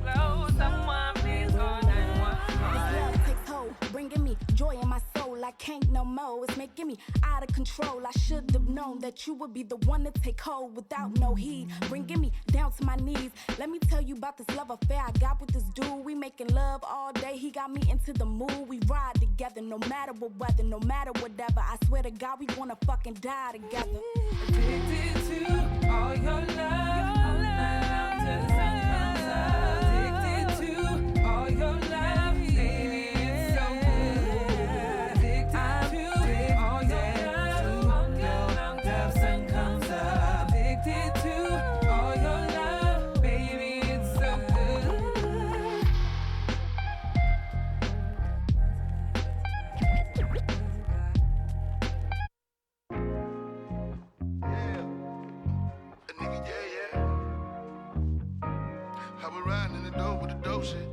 glow. Someone please call 911. Love takes hold, bringing me joy in my soul. I can't no more. It's making me out of control. I should have known that you would be the one to take hold without no heed, bringing me down to my knees. Let me tell you about this love affair I got with this dude. We making love all day. He got me into the mood. We ride together, no matter what weather, no matter whatever. I swear to God, we wanna fucking die together. Addicted to all your love. All night long till the sun comes up. Addicted to all your love. Baby, it's so good. Addicted to all your love. All night long till the sun comes up. Addicted to all your love. Baby, it's so good. A nigga, yeah. I was riding in the dope with the dope shit.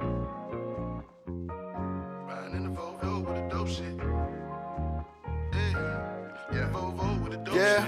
Riding in the Volvo with the dope shit. Yeah, Volvo with the dope shit. Yeah,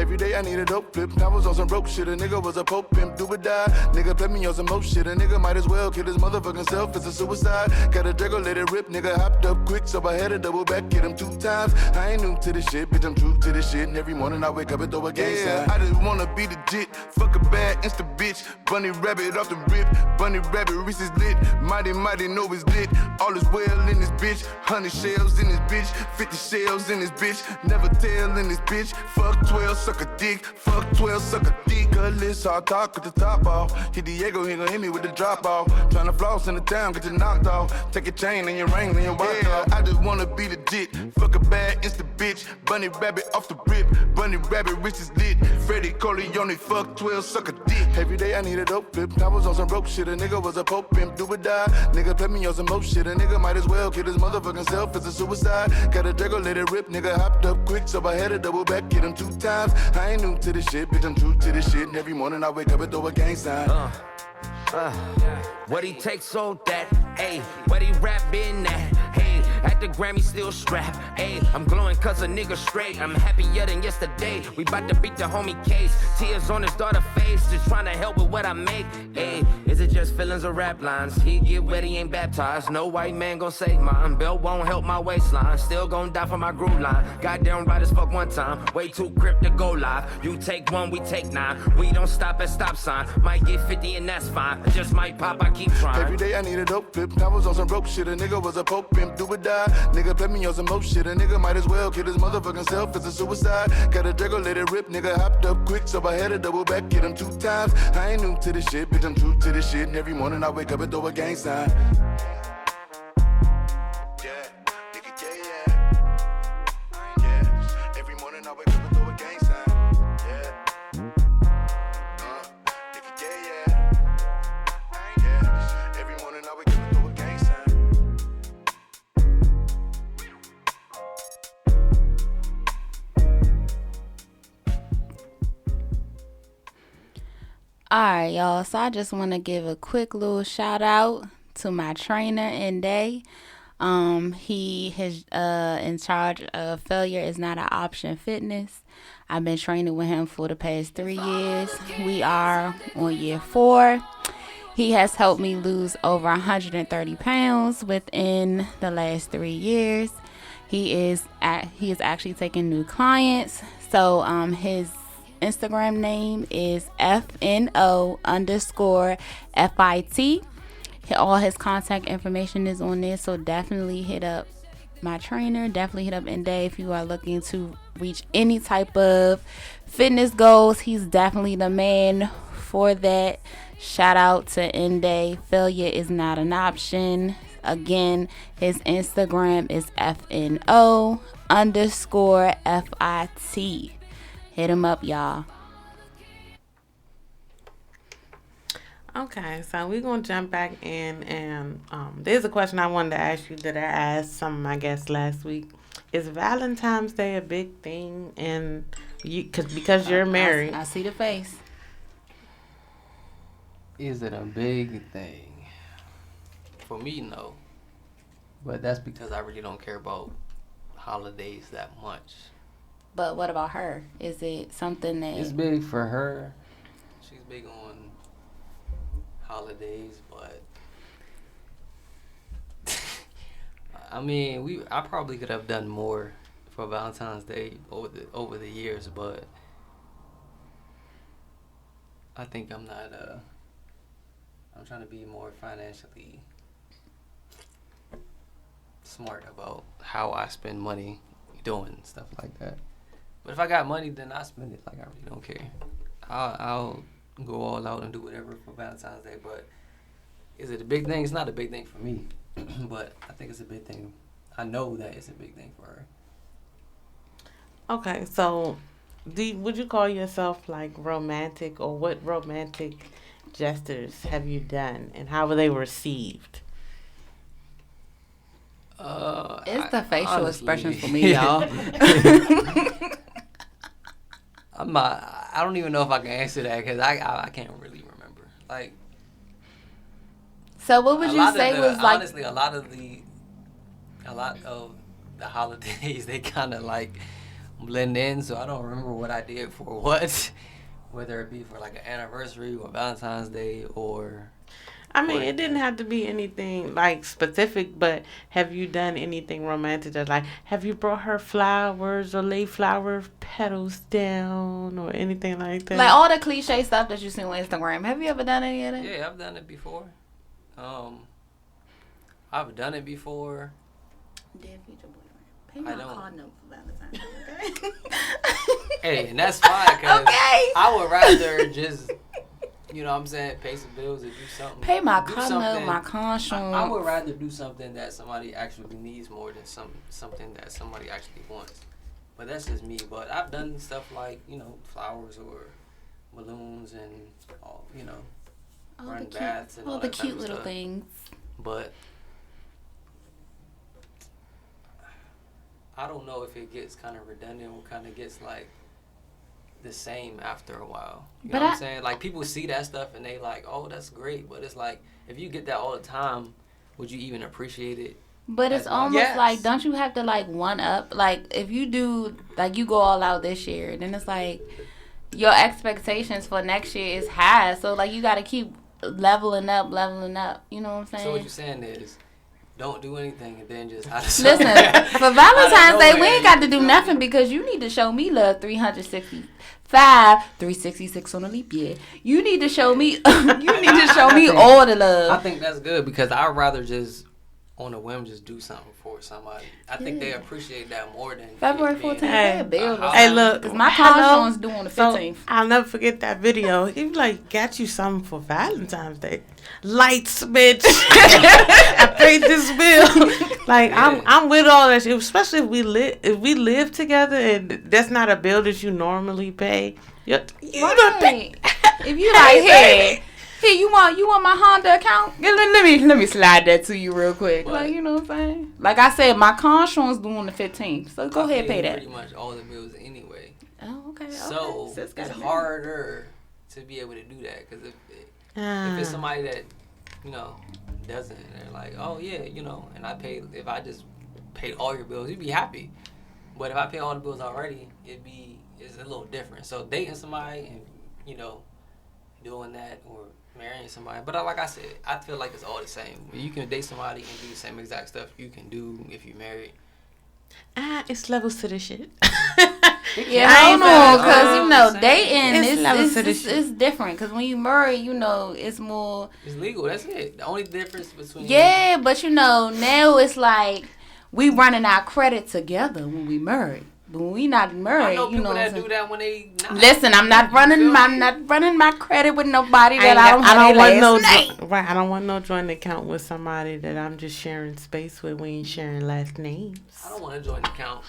Every day I need a dope flip. I was on some broke shit. A nigga was a pope pimp. Do or die. Nigga play me on some more shit. A nigga might as well kill his motherfucking self. It's a suicide. Got a Draco, let it rip. Nigga hopped up quick, so I had to double back. Hit him 2 times. I ain't new to this shit, bitch. I'm true to this shit. And every morning I wake up and throw a gang sign. I just wanna be legit. Fuck a bad insta bitch. Bunny rabbit off the rip. Bunny rabbit, Reese's lit. Mighty, know it's lit. All is well in this bitch. 100 shells in this bitch. 50 shells in this bitch. Never tell in this bitch. Fuck 12, suck a dick. Fuck 12, suck a dick. Gutless, hard talk with the top off. Hit Diego, he gon' hit me with the drop off. Tryna floss in the town, get you knocked off. Take your chain and your ring and your watch off. I just wanna be legit. Fuck a bad insta bitch. Bunny rabbit off the rip. Bunny rabbit, Reese's lit. Freddie Corleone, fuck 12, suck a dick. Every day I need a dope flip. I was on some broke shit. A nigga was a pope pimp. Do or die. Nigga play me on some more shit. A nigga might as well kill his motherfucking self. It's a suicide. Got a Draco, let it rip. Nigga hopped up quick, so I had to double back. Hit him 2 times. I ain't new to this shit, bitch. I'm true to this shit. And every morning I wake up and throw a gang sign. What he takes so that, ayy, what he rap in that, hey, at the Grammy still strapped, ayy, I'm glowing cause a nigga straight, I'm happier than yesterday, we bout to beat the homie case, tears on his daughter face, just trying to help with what I make, ayy, is it just feelings or rap lines, he get wet, he ain't baptized, no white man gon' save mine, belt won't help my waistline, still gon' die for my groove line, goddamn right as fuck one time, way too crip to go live, you take 1, we take 9, we don't stop at stop sign, might get 50 and that's fine, I just might pop, I keep trying. Every day I need a dope flip. I was on some broke shit. A nigga was a pope pimp. Do or die. Nigga play me on some more shit. A nigga might as well kill his motherfucking self. It's a suicide. Got a Draco, let it rip. Nigga hopped up quick, so I had to double back. Hit him 2 times. I ain't new to this shit, bitch. I'm true to this shit. And every morning I wake up and throw a gang sign. Every morning I wake up and throw a gang sign. Every morning I wake up and throw a gang sign. Alright, y'all. So I just want to give a quick little shout out to my trainer, Nday. He is in charge of Failure Is Not an Option Fitness. I've been training with him for the past 3 years. We are on year 4. He has helped me lose over 130 pounds within the last 3 years. He is actually taking new clients. So his Instagram name is FNO_FIT. All his contact information is on there, so definitely hit up my trainer. Definitely hit up Nday if you are looking to reach any type of fitness goals. He's definitely the man for that. Shout out to Nday. Failure is not an option. Again, his Instagram is FNO_FIT. Hit him up, y'all. Okay, so we're going to jump back in, and there's a question I wanted to ask you that I asked some of my guests last week. Is Valentine's Day a big thing? And because you're married. I see the face. Is it a big thing? For me, no. But that's because I really don't care about holidays that much. But what about her? Is it something that... It's big for her. She's big on holidays, but... I mean, I probably could have done more for Valentine's Day over the years, but... I think I'm not... I'm trying to be more financially smart about how I spend money doing stuff like that. But if I got money, then I spend it. Like, I really don't care. I'll go all out and do whatever for Valentine's Day. But is it a big thing? It's not a big thing for me. But I think it's a big thing. I know that it's a big thing for her. Okay, so would you call yourself, like, romantic? Or what romantic gestures have you done? And how were they received? It's the facial expressions for me, y'all. I don't even know if I can answer that because I can't really remember. Like, so what would you say was like? Honestly, a lot of the holidays, they kind of like blend in, so I don't remember what I did for what, whether it be for like an anniversary or Valentine's Day or. I mean, it didn't have to be anything like specific, but have you done anything romantic? That like, have you brought her flowers or laid flower petals down or anything like that? Like all the cliche stuff that you see on Instagram. Have you ever done any of that? Yeah, I've done it before. I've done it before. Dear future boyfriend, pay my I don't- card note for Valentine's Day, okay? Hey, and that's fine, because Okay. I would rather just, you know what I'm saying, pay some bills or do something. Pay my do card note, something. my conscience. I would rather do something that somebody actually needs more than something that somebody actually wants. But that's just me. But I've done stuff like, you know, flowers or balloons and all, you know, all the run cute, baths and all all the that type cute of little stuff. things. But I don't know if it gets kind of redundant or kind of gets like the same after a while. You But know what I'm saying? Like people see that stuff and they like, oh, that's great. But it's like, if you get that all the time, would you even appreciate it? But it's As well? almost Yes. like, don't you have to like one up? Like if you do, like you go all out this year, then it's like your expectations for next year is high. So like you got to keep leveling up. You know what I'm saying? So what you're saying is, don't do anything and then just Listen, for Valentine's Day, we ain't got to do nothing because you need to show me love 365, 366 on a leap year. You need to show me, all the I love. think that's good because I'd rather just on a whim just do something for somebody. I think they appreciate that more than February it being 14th, Hey, pay a bill. Hey, look. Because my hello? conscience due on the So, 15th. I'll never forget that video. He was like, got you something for Valentine's Day. Lights, bitch. I paid this bill. Like, I'm with all that shit. Especially if we live together and that's not a bill that you normally pay. You don't pay. If you like, here, you want my Honda account? Let me slide that to you real quick. But- Like, you know what I'm saying? Like I said, my conscience due on the 15th. So go ahead, pay that. Pretty much all the bills anyway. Oh, okay. So Sis got it's it. harder to be able to do that because if it's somebody that, you know, doesn't, and they're like, oh yeah, you know, and if I just paid all your bills, you'd be happy. But if I pay all the bills already, it's a little different. So dating somebody and, you know, doing that or marrying somebody, but like I said, I feel like it's all the same. You can date somebody and do the same exact stuff you can do if you're married. It's levels to this shit. Yeah, I I ain't don't know, feel- because, you know, Same. dating, It's levels to this it's shit. different. Because when you marry, you know, it's more... It's legal. That's it. The only difference between Yeah, but, you know, now it's like we running our credit together when we married. But when we not I married, know you people know what I'm that saying? do that when they not. Listen, I'm not running my credit with nobody that I don't have want no name. right. I don't want no joint account with somebody that I'm just sharing space with. We ain't sharing last names. I don't want to join the account.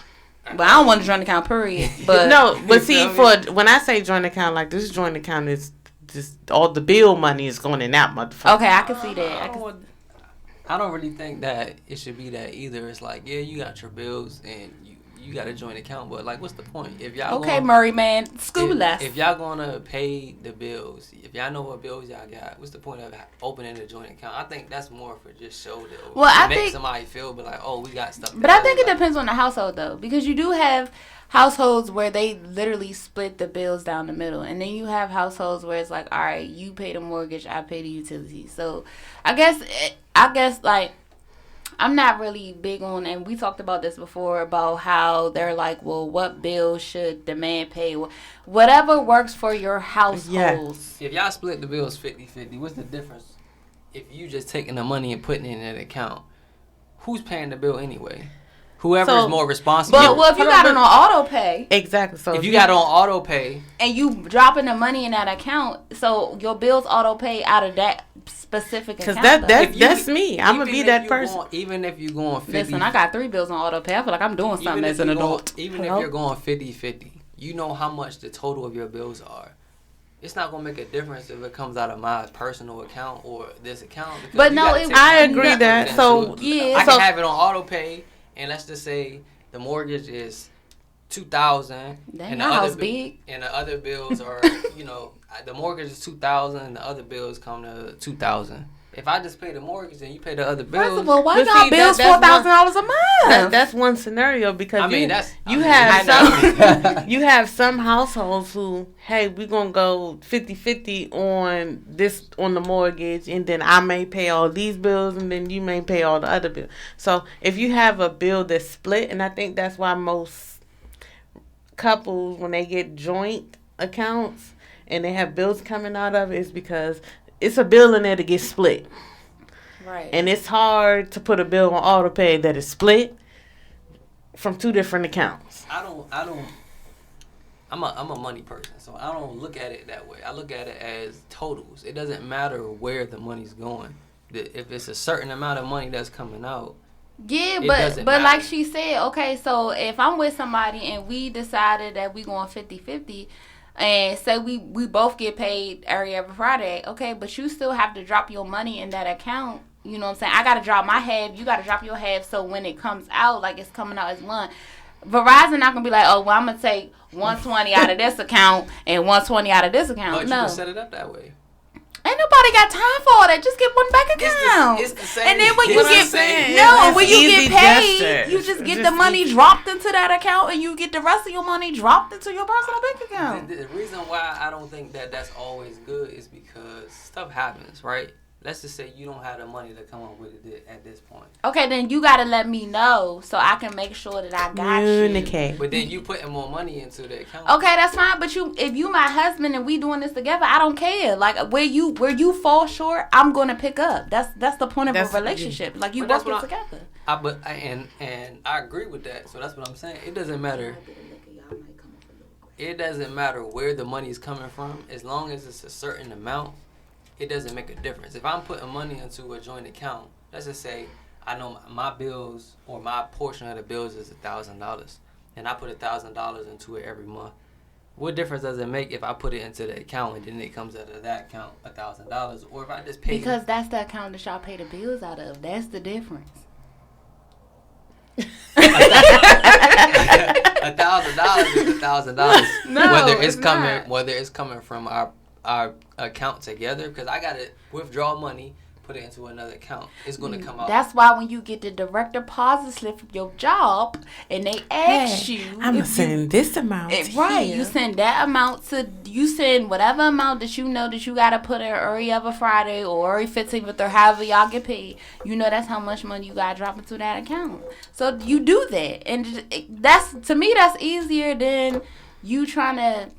But I don't want to join the account, period. But No, but see, You feel for when I say joint account, like this joint account is just all the bill money is going in that motherfucker. okay, I can see that. I don't really think that it should be that either. It's like, yeah, you got your bills and you got a joint account, but like, what's the point if y'all? Okay, gonna, Murray man, scuba less. if y'all gonna pay the bills, if y'all know what bills y'all got, what's the point of opening a joint account? I think that's more for just show that. Well, I make think- somebody feel, but like, oh, we got stuff. But I think it together. depends on the household though, because you do have households where they literally split the bills down the middle, and then you have households where it's like, all right, you pay the mortgage, I pay the utilities. So I guess like I'm not really big on, and we talked about this before about how they're like, well, what bill should the man pay? Whatever works for your household. If y'all split the bills 50-50, what's the difference? If you just taking the money and putting it in an account, who's paying the bill anyway? Whoever is So- more responsible. But well, if you got it on auto pay Exactly. So if you got it on auto pay, and you dropping the money in that account, so your bills auto pay out of that specific because account. though. that's me. I'm gonna be that person. Even if you're going 50, Listen, I got 3 bills on auto pay. I feel like I'm doing something as an adult. Even Hello? if you're going 50-50, you know how much the total of your bills are. It's not gonna make a difference if it comes out of my personal account or this account. because But you no, gotta it- take I something agree into that. it. So, yeah, I so- can have it on auto pay, and let's just say the mortgage is $2,000, Dang, and my the house other big. and the other bills are, you know, the mortgage is $2,000, and the other bills come to $2,000. If I just pay the mortgage and you pay the other bills, First of all, why But y'all see, bills that's $4,000 a month? That's one scenario because I mean, you I have know. some you have some households who, hey, we're gonna go 50-50 on the mortgage, and then I may pay all these bills, and then you may pay all the other bills. So if you have a bill that's split, and I think that's why most couples, when they get joint accounts and they have bills coming out of it, is because it's a bill in there to get split. Right. And it's hard to put a bill on auto pay that is split from two different accounts. I'm a money person, so I don't look at it that way. I look at it as totals. It doesn't matter where the money's going. If it's a certain amount of money that's coming out, yeah, it but doesn't like matter. she said, okay, so if I'm with somebody and we decided that we going 50-50, and say we both get paid every Friday, okay, but you still have to drop your money in that account. You know what I'm saying? I got to drop my half. You got to drop your half. So when it comes out, like it's coming out as one. Verizon not going to be like, oh, well, I'm going to take 120 out of this account and 120 out of this account. But no. you can set it up that way. Ain't nobody got time for all that. Just get one bank account. It's the same. And then when you What I'm get saying. when you Easy get paid, gesture. you just get Just the money dropped into that account, and you get the rest of your money dropped into your personal bank account. The reason why I don't think that that's always good is because stuff happens, right? Let's just say you don't have the money to come up with it at this point. Okay, then you gotta let me know so I can make sure that I got you. Communicate. But then you putting more money into the account. Okay, that's fine. But if you my husband and we doing this together, I don't care. Like where you fall short, I'm gonna pick up. That's the point of a relationship. Like you But that's working what together. And I agree with that. So that's what I'm saying. It doesn't matter. It doesn't matter where the money is coming from, as long as it's a certain amount. It doesn't make a difference. If I'm putting money into a joint account, let's just say I know my bills or my portion of the bills is $1,000, and I put $1,000 into it every month. What difference does it make if I put it into the account and then it comes out of that account $1,000, or if I just pay? Because that's the account that y'all pay the bills out of. That's the difference. $1,000 is $1,000. No, whether it's not. coming from our account together, because I gotta withdraw money, put it into another account. It's gonna come out. That's why when you get the direct deposit slip from your job and they ask you, I'm gonna send this amount. right? here. You send that amount you send whatever amount that you know that you gotta put in every other Friday or every 15th or however y'all get paid. You know that's how much money you gotta drop into that account. So you do that, and that's to me that's easier than you trying to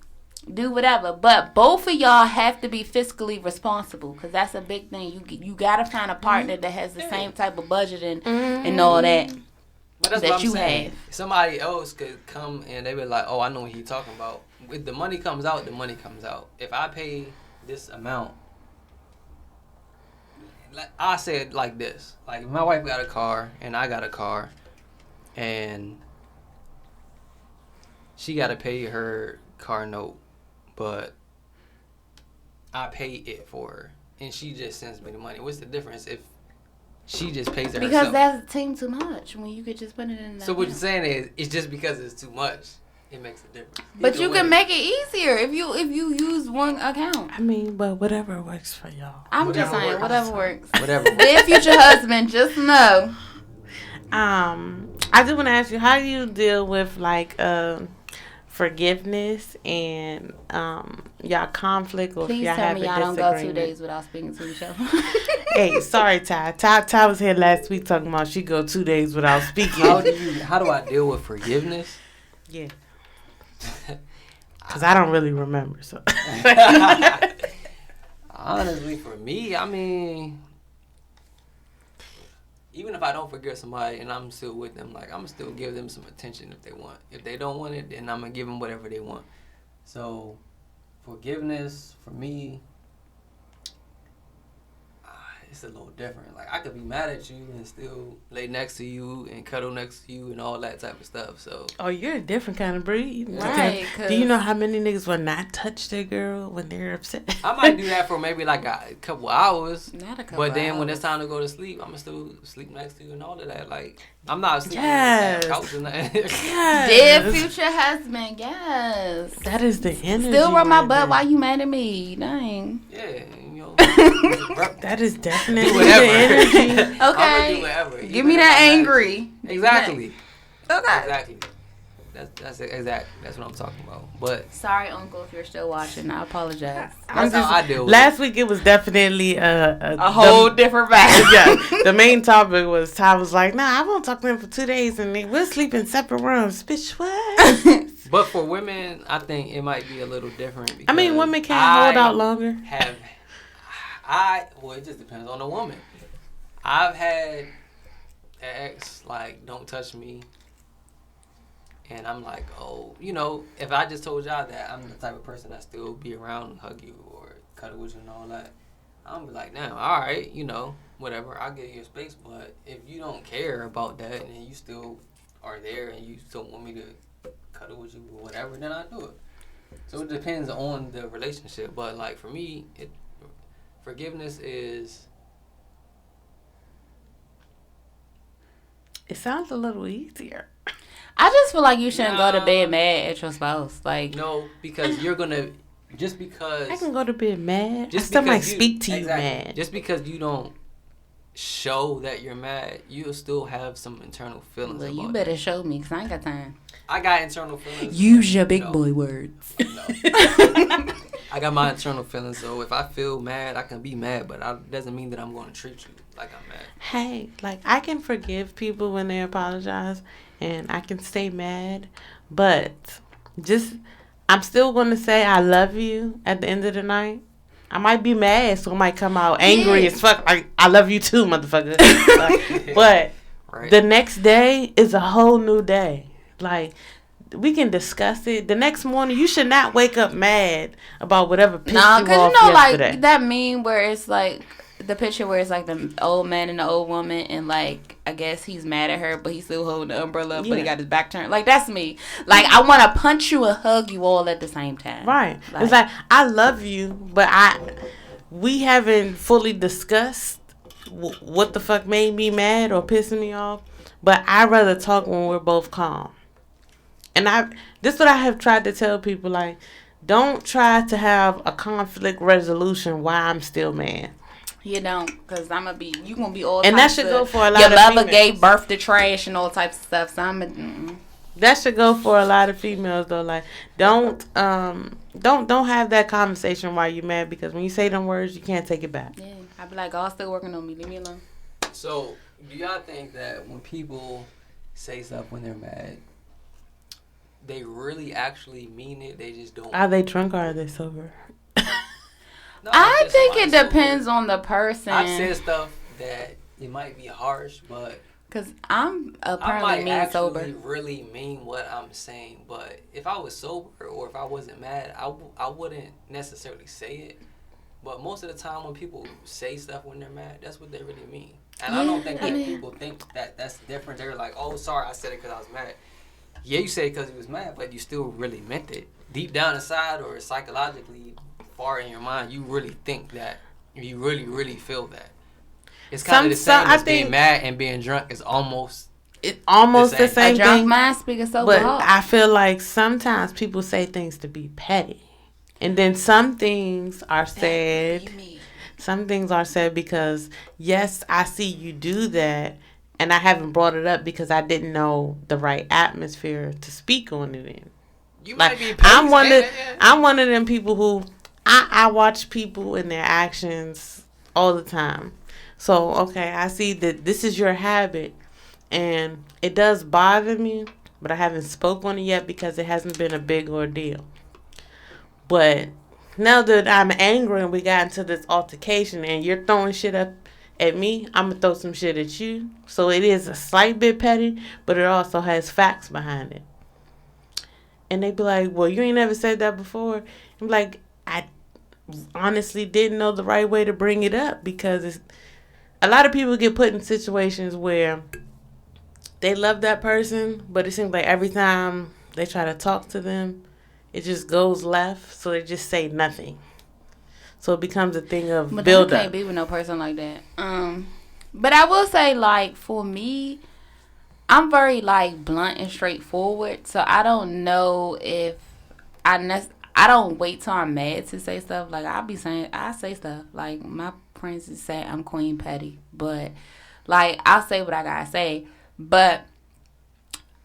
do whatever. But both of y'all have to be fiscally responsible, because that's a big thing. You gotta find a partner that has the same type of budgeting and all that. But that's that what I'm you saying. have. Somebody else could come and they be like, "Oh, I know what he's talking about." If the money comes out, the money comes out. If I pay this amount, like I said, like this: like if my wife got a car and I got a car, and she got to pay her car note, but I pay it for her, and she just sends me the money. What's the difference if she just pays it Because herself? that's seem too much when you could just put it in. So what you're saying is, it's just because it's too much, it makes a difference. But Either you way. can make it easier if you use one account. I mean, but whatever works for y'all. I'm just Whatever saying, works. whatever works. Whatever. Dear future husband, just know. I just want to ask you, how do you deal with like forgiveness and y'all conflict, or if Please y'all tell have me a y'all don't go 2 disagreement? days without speaking to each other. Hey, sorry, Ty. Ty was here last week talking about she go 2 days without speaking. How do I deal with forgiveness? Yeah. Because I don't really remember. So. Honestly, for me, I mean, even if I don't forgive somebody and I'm still with them, like, I'm going to still give them some attention if they want. If they don't want it, then I'm going to give them whatever they want. So, forgiveness, for me, it's a little different. Like, I could be mad at you and still lay next to you and cuddle next to you and all that type of stuff. So, Oh, you're a different kind of breed. Right, Do you know how many niggas will not touch their girl when they're upset? I might do that for maybe like a couple hours. Not a couple But then when hours. it's time to go to sleep, I'm going to still sleep next to you and all of that. Like, I'm not sleeping Yes. on the couch or nothing. Dear future husband, yes. That is the energy. Still rub my right butt there. while you mad at me. Dang. Yeah, him, yo. That is definitely do the whatever. energy. I'm gonna Okay. do whatever. Give even me if that I'm mad. angry. Exactly. Okay. Exactly. That's it. Exactly. That's what I'm talking about. But Sorry, Uncle, if you're still watching. I apologize. that's how I deal with Last week it was definitely A whole different vibe. yeah, the main topic was Ty was like, "Nah, I won't talk to him for 2 days, and we'll sleep in separate rooms." Bitch, what? it. But for women, I think it might be a little different. I mean, because women can't hold out longer. Well, it just depends on the woman. I've had an ex like, don't touch me. And I'm like, oh, you know, if I just told y'all that I'm the type of person that still be around and hug you or cuddle with you and all that, I'm be like, now, all right, you know, whatever, I'll give you your space. But if you don't care about that and you still are there and you still want me to cuddle with you or whatever, then I do it. So it depends on the relationship. But like for me, forgiveness is. It sounds a little easier. I just feel like you shouldn't go to bed mad at your spouse. Like, No, because you're gonna just because I can go to bed mad. just I still might because speak to you exactly, mad. Just because you don't show that you're mad, you'll still have some internal feelings. well, about you it. better show me because I ain't got time. I got internal feelings. Use your big you know, boy words. I got my internal feelings, so if I feel mad, I can be mad, but it doesn't mean that I'm going to treat you like I'm mad. Hey, like I can forgive people when they apologize, and I can stay mad, but I'm still going to say I love you at the end of the night. I might be mad, so I might come out angry as fuck. Like, I love you too, motherfucker. But Right. the next day is a whole new day. Like, we can discuss it. The next morning, you should not wake up mad about whatever pissed Nah, you because off you know, yesterday. like that meme where it's like the picture where it's like the old man and the old woman, and like I guess he's mad at her, but he's still holding the umbrella, but he Yeah. got his back turned. Like that's me. Like I want to punch you and hug you all at the same time. Right. It's like, I love you, but we haven't fully discussed what the fuck made me mad or pissing me off. But I'd rather talk when we're both calm. And this is what I have tried to tell people, like, don't try to have a conflict resolution while I'm still mad. You don't, because you gonna be all. And that types should of, go for a lot your of lover females. gave birth to trash and all types of stuff. So That should go for a lot of females though. Like, don't have that conversation while you're mad, because when you say them words, you can't take it back. yeah, I be like, God's still working on me. Leave me alone. So, do y'all think that when people say stuff when they're mad, they really actually mean it? They just don't. Are they drunk or are they sober? No, I just think it somebody sober. depends on the person. I've said stuff that it might be harsh, but Because I'm I apparently might mean actually sober. really mean what I'm saying. But if I was sober or if I wasn't mad, I wouldn't necessarily say it. But most of the time when people say stuff when they're mad, that's what they really mean. And I don't think that people think that that's different. They're like, oh, sorry, I said it because I was mad. Yeah, you said it because you was mad, but you still really meant it. Deep down inside or psychologically, far in your mind, you really think that. You really, really feel that. It's kind of the same as being mad and being drunk is almost... It's almost the same A drunk thing. mind speak a sober But heart. I feel like sometimes people say things to be petty. And then some things are said. Some things are said because, yes, I see you do that. And I haven't brought it up because I didn't know the right atmosphere to speak on it in. You Like, might be I'm one of them people who I watch people and their actions all the time. So, okay, I see that this is your habit. And it does bother me, but I haven't spoke on it yet because it hasn't been a big ordeal. But now that I'm angry and we got into this altercation and you're throwing shit up at me, I'm going to throw some shit at you. So it is a slight bit petty, but it also has facts behind it. And they be like, well, you ain't never said that before. I'm like, I honestly didn't know the right way to bring it up because a lot of people get put in situations where they love that person, but it seems like every time they try to talk to them, it just goes left, so they just say nothing. So it becomes a thing of But build then you up. can't be with no person like that. But I will say, like, for me, I'm very, like, blunt and straightforward. So I don't know if I I don't wait till I'm mad to say stuff. Like, I say stuff. Like, my princess say I'm Queen Petty. But, like, I'll say what I gotta say. But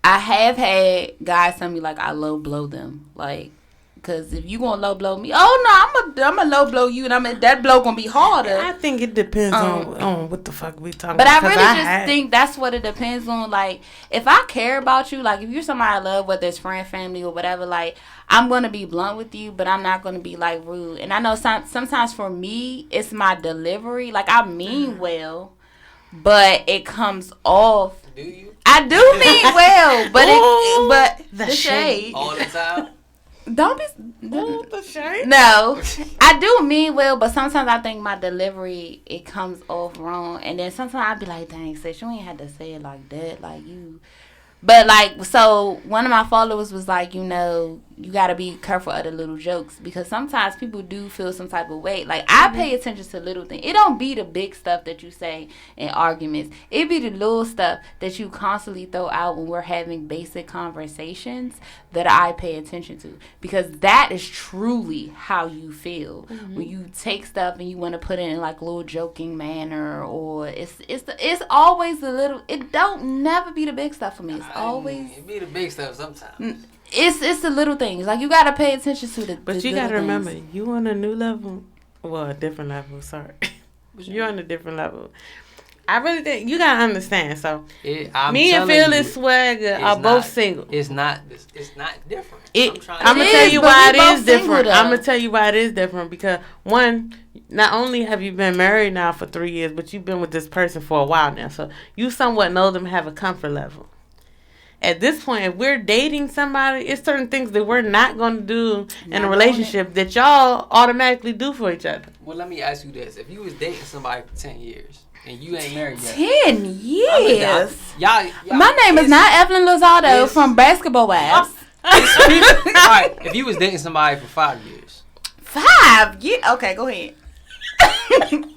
I have had guys tell me, like, I low blow them. Like, because if you gonna low blow me, I'm a low blow you, and that blow gonna be harder. I think it depends on what the fuck we talking but about. But I really just think that's what it depends on. Like, if I care about you, like, if you're somebody I love, whether it's friend, family, or whatever, like, I'm gonna be blunt with you, but I'm not gonna be, like, rude. And I know sometimes for me, it's my delivery. Like, I mean well, but it comes off. Do you? I do mean well, but the shade all the time. Don't be the shade. No, I do mean well, but sometimes I think my delivery, it comes off wrong, and then sometimes I be like, "Dang, sis, you ain't had to say it like that, like you." But, like, so one of my followers was like, you know, you got to be careful of the little jokes, because sometimes people do feel some type of way. Like, I pay attention to little things. It don't be the big stuff that you say in arguments. It be the little stuff that you constantly throw out when we're having basic conversations that I pay attention to, because that is truly how you feel when you take stuff and you want to put it in, like, a little joking manner, or it's always the little. It don't never be the big stuff for me. It's always it be the big stuff sometimes. It's the little things. Like, you gotta pay attention to the. But you gotta remember, you on a new level. Well, a different level. Sorry, you're on a different level. I really think you gotta understand. So, me and Fearless Swagger are both single. It's not different. I'm gonna tell you why it is different. I'm gonna tell you why it is different, because one, not only have you been married now for 3 years, but you've been with this person for a while now. So you somewhat know them, have a comfort level. At this point, if we're dating somebody, it's certain things that we're not going to do in a relationship that y'all automatically do for each other. Well, let me ask you this. If you was dating somebody for 10 years and you ain't married yet. 10 years? Y'all, my name is not Evelyn Lozado from Basketball Wives. All right, if you was dating somebody for 5 years. 5 years? Okay, go ahead.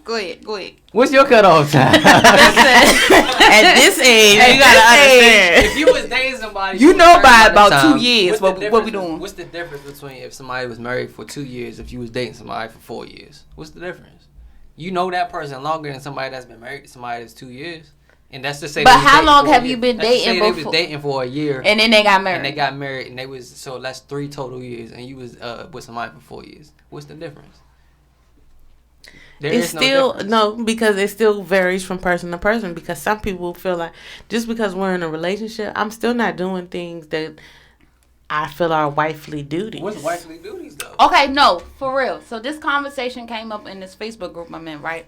Go ahead. What's your cutoff time? At this age, you gotta understand. If you was dating somebody, you know by about 2 years what we doing. What's the difference between if somebody was married for 2 years, if you was dating somebody for 4 years? What's the difference? You know that person longer than somebody that's been married to somebody that's 2 years. And that's to say. But how long have you been dating before? They was dating for a year, and then they got married. And they was, so that's 3 total years, and you was with somebody for 4 years. What's the difference? It's still because it still varies from person to person, because some people feel like just because we're in a relationship, I'm still not doing things that I feel are wifely duties. What's wifely duties though? Okay, no, for real. So this conversation came up in this Facebook group I'm in, right?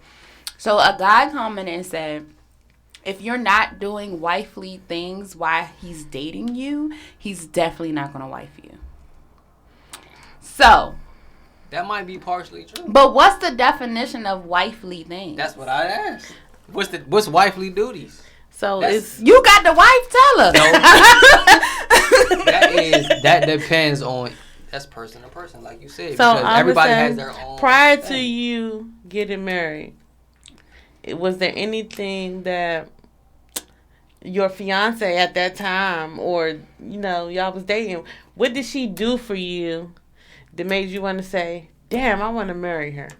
So a guy commented and said, if you're not doing wifely things while he's dating you, he's definitely not gonna wife you. So that might be partially true. But what's the definition of wifely things? That's what I asked. What's wifely duties? So it's you got the wife. Tell her. No. that depends on, that's person to person, like you said. So because everybody has their own. Prior to you getting married, was there anything that your fiance at that time, or y'all was dating, what did she do for you that made you want to say, damn, I want to marry her?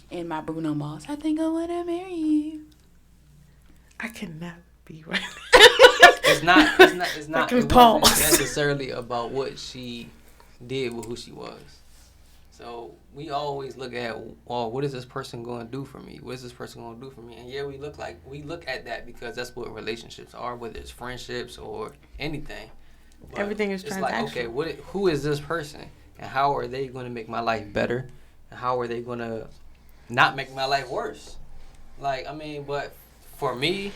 In my Bruno Mars, I think I want to marry you. I cannot be right. It's not it wasn't necessarily about what she did with who she was. So we always look at, what is this person going to do for me? What is this person going to do for me? And yeah, we look at that because that's what relationships are, whether it's friendships or anything. But everything is transactional. It's like, okay, who is this person, and how are they going to make my life better, and how are they going to not make my life worse? Like, I mean, but for me,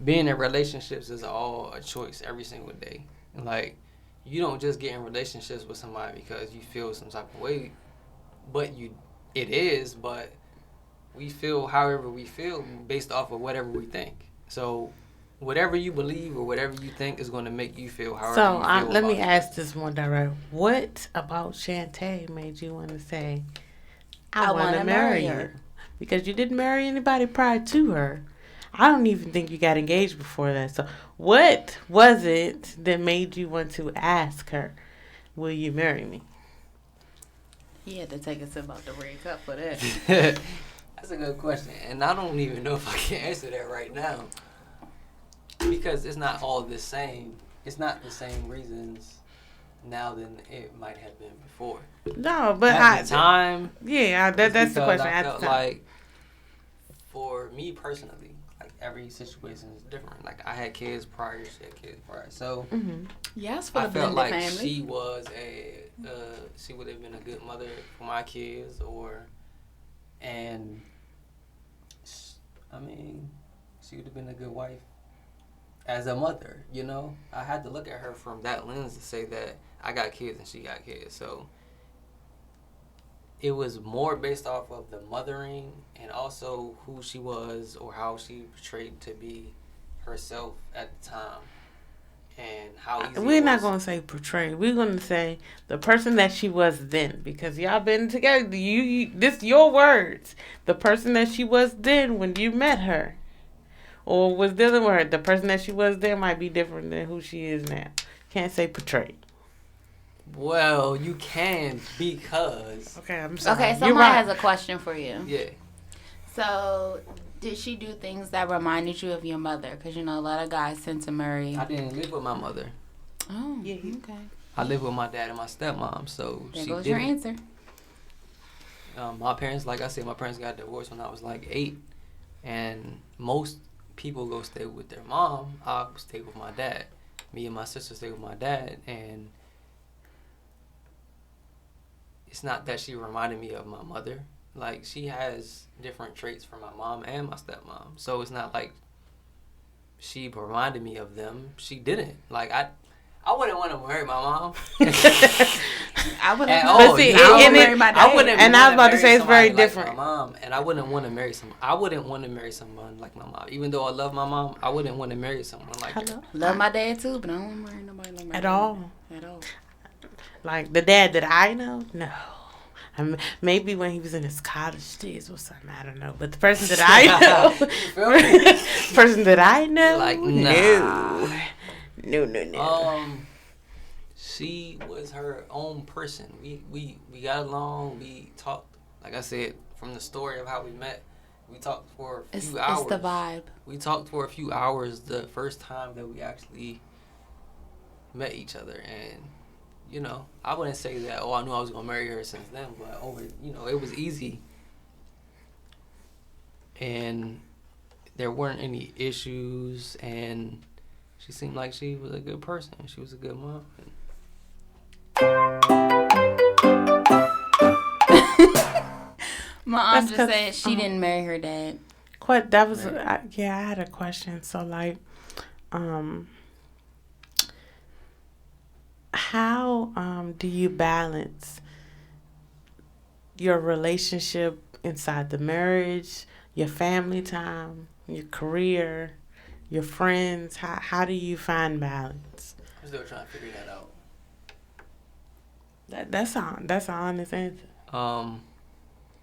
being in relationships is all a choice every single day. And like, you don't just get in relationships with somebody because you feel some type of way, but we feel however we feel based off of whatever we think. So whatever you believe or whatever you think is going to make you feel however you feel. So let me ask this more direct. What about Shantae made you want to say, I want to marry her? Because you didn't marry anybody prior to her. I don't even think you got engaged before that. So what was it that made you want to ask her, will you marry me? He had to take a sip out the red cup for that. That's a good question, and I don't even know if I can answer that right now because it's not all the same. It's not the same reasons now than it might have been before. No, but at the time, that's the question. I At felt the time. like, for me personally, like every situation is different. Like I had kids prior, she had kids prior, so Yes, for I the felt blended like family. she was she would have been a good mother for my kids, I mean, she would have been a good wife as a mother, you know? I had to look at her from that lens to say that I got kids and she got kids. So it was more based off of the mothering and also who she was or how she portrayed to be herself at the time. And how easy We're it not was. going to say portray. We're going to say the person that she was then, because y'all been together. This your words. The person that she was then when you met her, or was dealing with her. The person that she was then might be different than who she is now. Can't say portray. Well, you can because Okay, I'm sorry. Okay, You're somebody right. has a question for you. yeah. So, did she do things that reminded you of your mother? Because, you know, a lot of guys tend to marry. I didn't live with my mother. Oh, Yeah. okay. I lived with my dad and my stepmom, so There she goes did. your answer. My parents, like I said, my parents got divorced when I was like 8, and most people go stay with their mom. I stay with my dad. Me and my sister stay with my dad, and it's not that she reminded me of my mother. Like, she has different traits from my mom and my stepmom, so it's not like she reminded me of them. She didn't. Like, I wouldn't want to marry my mom. I would At have. all. see, You and know? it- marry my dad. I wouldn't. And I was wanna about to marry say it's very somebody like different. my mom, and I wouldn't want to marry I wouldn't want to marry someone like my mom. Even though I love my mom, I wouldn't want to marry someone like her. Hello? Love my dad too, but I don't marry nobody like my At dad. all. At all. Like the dad that I know, no. Maybe when he was in his college days or something, I don't know. But the person that I know, feel me? person that I know, Like, no. She was her own person. We got along. We talked. Like I said, from the story of how we met, we talked for a few hours. It's the vibe. We talked for a few hours the first time that we actually met each other, and you know, I wouldn't say that, I knew I was gonna marry her since then, but it was easy, and there weren't any issues, and she seemed like she was a good person. She was a good mom. My aunt That's just 'cause, said she didn't marry her dad. That was I had a question. So like, how do you balance your relationship inside the marriage, your family time, your career, your friends? How do you find balance? I'm still trying to figure that out. That's an honest answer.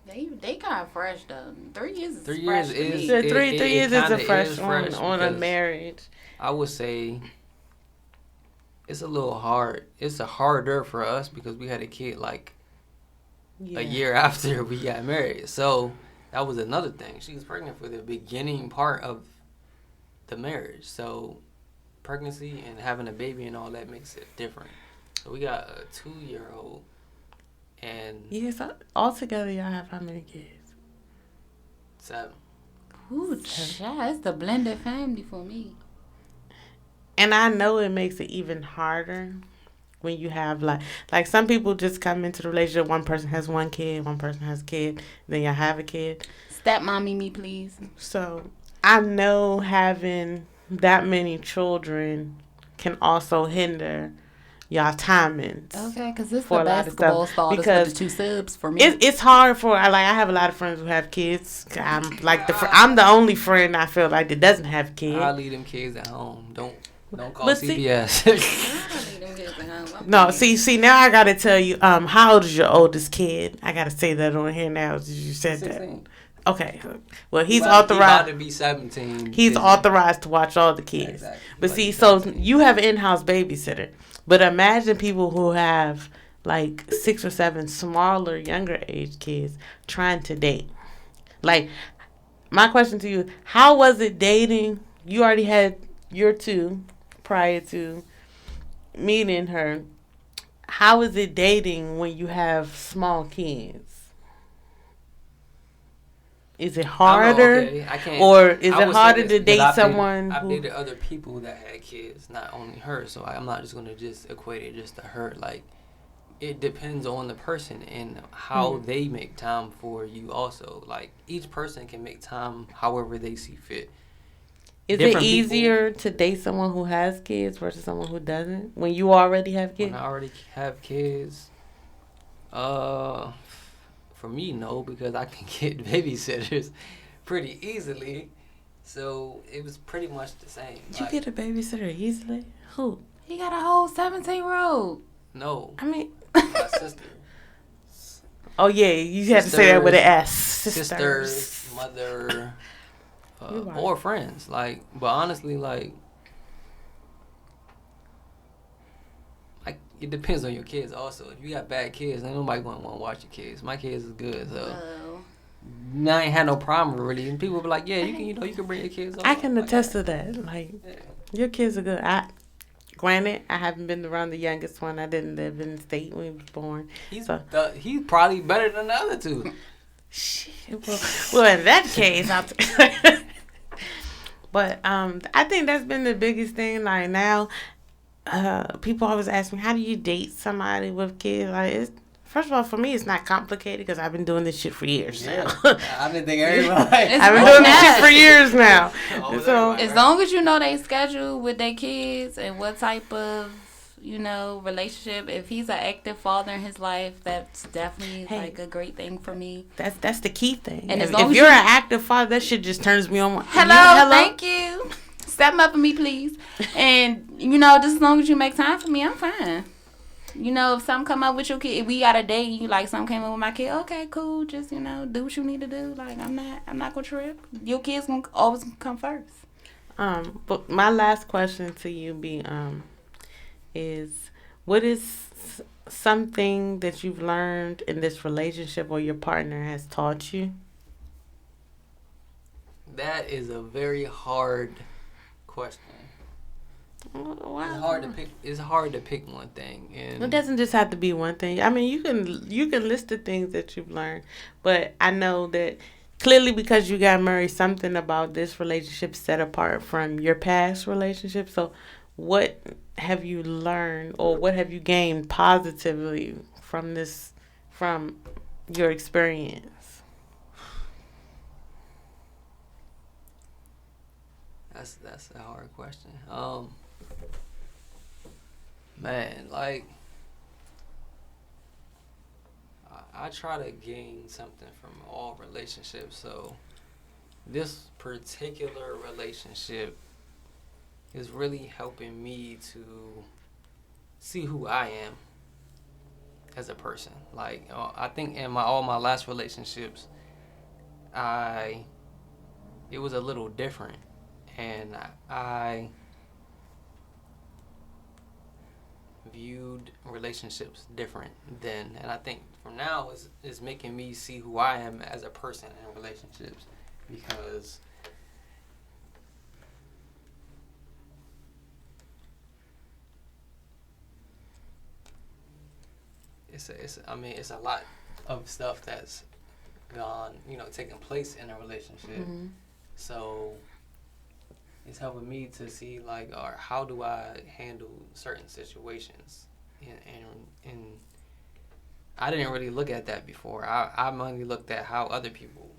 They kind of fresh though. 3 years is 3 fresh years to me. is- So It- three it years is a kinda fresh is on fresh on a because- marriage. I would say it's a little hard. It's harder for us because we had a kid like Yeah. a year after we got married. So that was another thing. She was pregnant for the beginning part of the marriage. So pregnancy and having a baby and all that makes it different. So we got a 2-year-old, and Yes, altogether y'all have how many kids? 7. Ooh, child, it's the blended family for me. And I know it makes it even harder when you have like some people just come into the relationship. One person has one kid, one person has a kid, then y'all have a kid. Stepmommy me, please. So I know having that many children can also hinder y'all timings. Okay, because this is For the a lot of basketball stuff, starters because with the 2 subs for me. It's hard for I have a lot of friends who have kids. I'm like I'm the only friend I feel like that doesn't have a kid. I leave them kids at home. Don't call But see- CPS. No, see, now I gotta tell you, how old is your oldest kid? I gotta say that on here now. You said 16. that. Okay. Well, he's He about authorized. to be 17. He's this year. authorized to watch all the kids. Exactly. But Like see, he's so 17. you have an in-house babysitter. But imagine people who have like 6 or 7 smaller, younger age kids trying to date. Like, my question to you, how was it dating? You already had your 2 prior to meeting her. How is it dating when you have small kids? Is it harder? Okay, I can't, or is I it would harder say to this, date 'cause someone I've who... dated other people that had kids, not only her, so I'm not just going to just equate it just to her. Like, it depends on the person and how they make time for you also. Like, each person can make time however they see fit. Is it easier to date someone who has kids versus someone who doesn't? When you already have kids? When I already have kids, for me, no, because I can get babysitters pretty easily. So it was pretty much the same. Did you get a babysitter easily? Who? He got a whole 17-year-old. No. I mean... My sister. Oh, yeah, you had to say that with an S. Sisters, mother, or friends. Like, but honestly, like, it depends on your kids also. If you got bad kids, ain't nobody going to want to watch your kids. My kids is good, so I ain't had no problem really. And people be like, yeah, you can bring your kids over. I can attest to that. Like, your kids are good. Granted, I haven't been around the youngest one. I didn't live in the state when he was born. He's probably better than the other 2. Shit. Well, in that case, but I think that's been the biggest thing. Like, now, people always ask me, how do you date somebody with kids? Like, first of all, for me, it's not complicated because I've been doing this shit for years now. I've been thinking everybody. I've been doing this shit for years now. So as long as you know they schedule with their kids and what type of, relationship, if he's an active father in his life, that's definitely like a great thing for me. That's the key thing. And if you're an active father, that shit just turns me on. Hello, thank you. Step up for me, please. And, just as long as you make time for me, I'm fine. If something come up with your kid, if we got a date and you like something came up with my kid, okay, cool. Just, do what you need to do. Like, I'm not gonna trip. Your kids gonna always come first. But my last question to you is what is something that you've learned in this relationship or your partner has taught you? That is a very hard question. Wow. It's hard to pick one thing, and it doesn't just have to be one thing. I mean, you can list the things that you've learned, but I know that clearly because you got married, something about this relationship set apart from your past relationship. So, what have you learned, or what have you gained positively from your experience? That's a hard question. Man, like, I try to gain something from all relationships. So this particular relationship is really helping me to see who I am as a person. Like, I think in all my last relationships, it was a little different, and I viewed relationships different then, and I think from now is making me see who I am as a person in relationships, because it's a lot of stuff that's gone, taking place in a relationship. Mm-hmm. So it's helping me to see, like, or how do I handle certain situations, and I didn't really look at that before. I mainly looked at how other people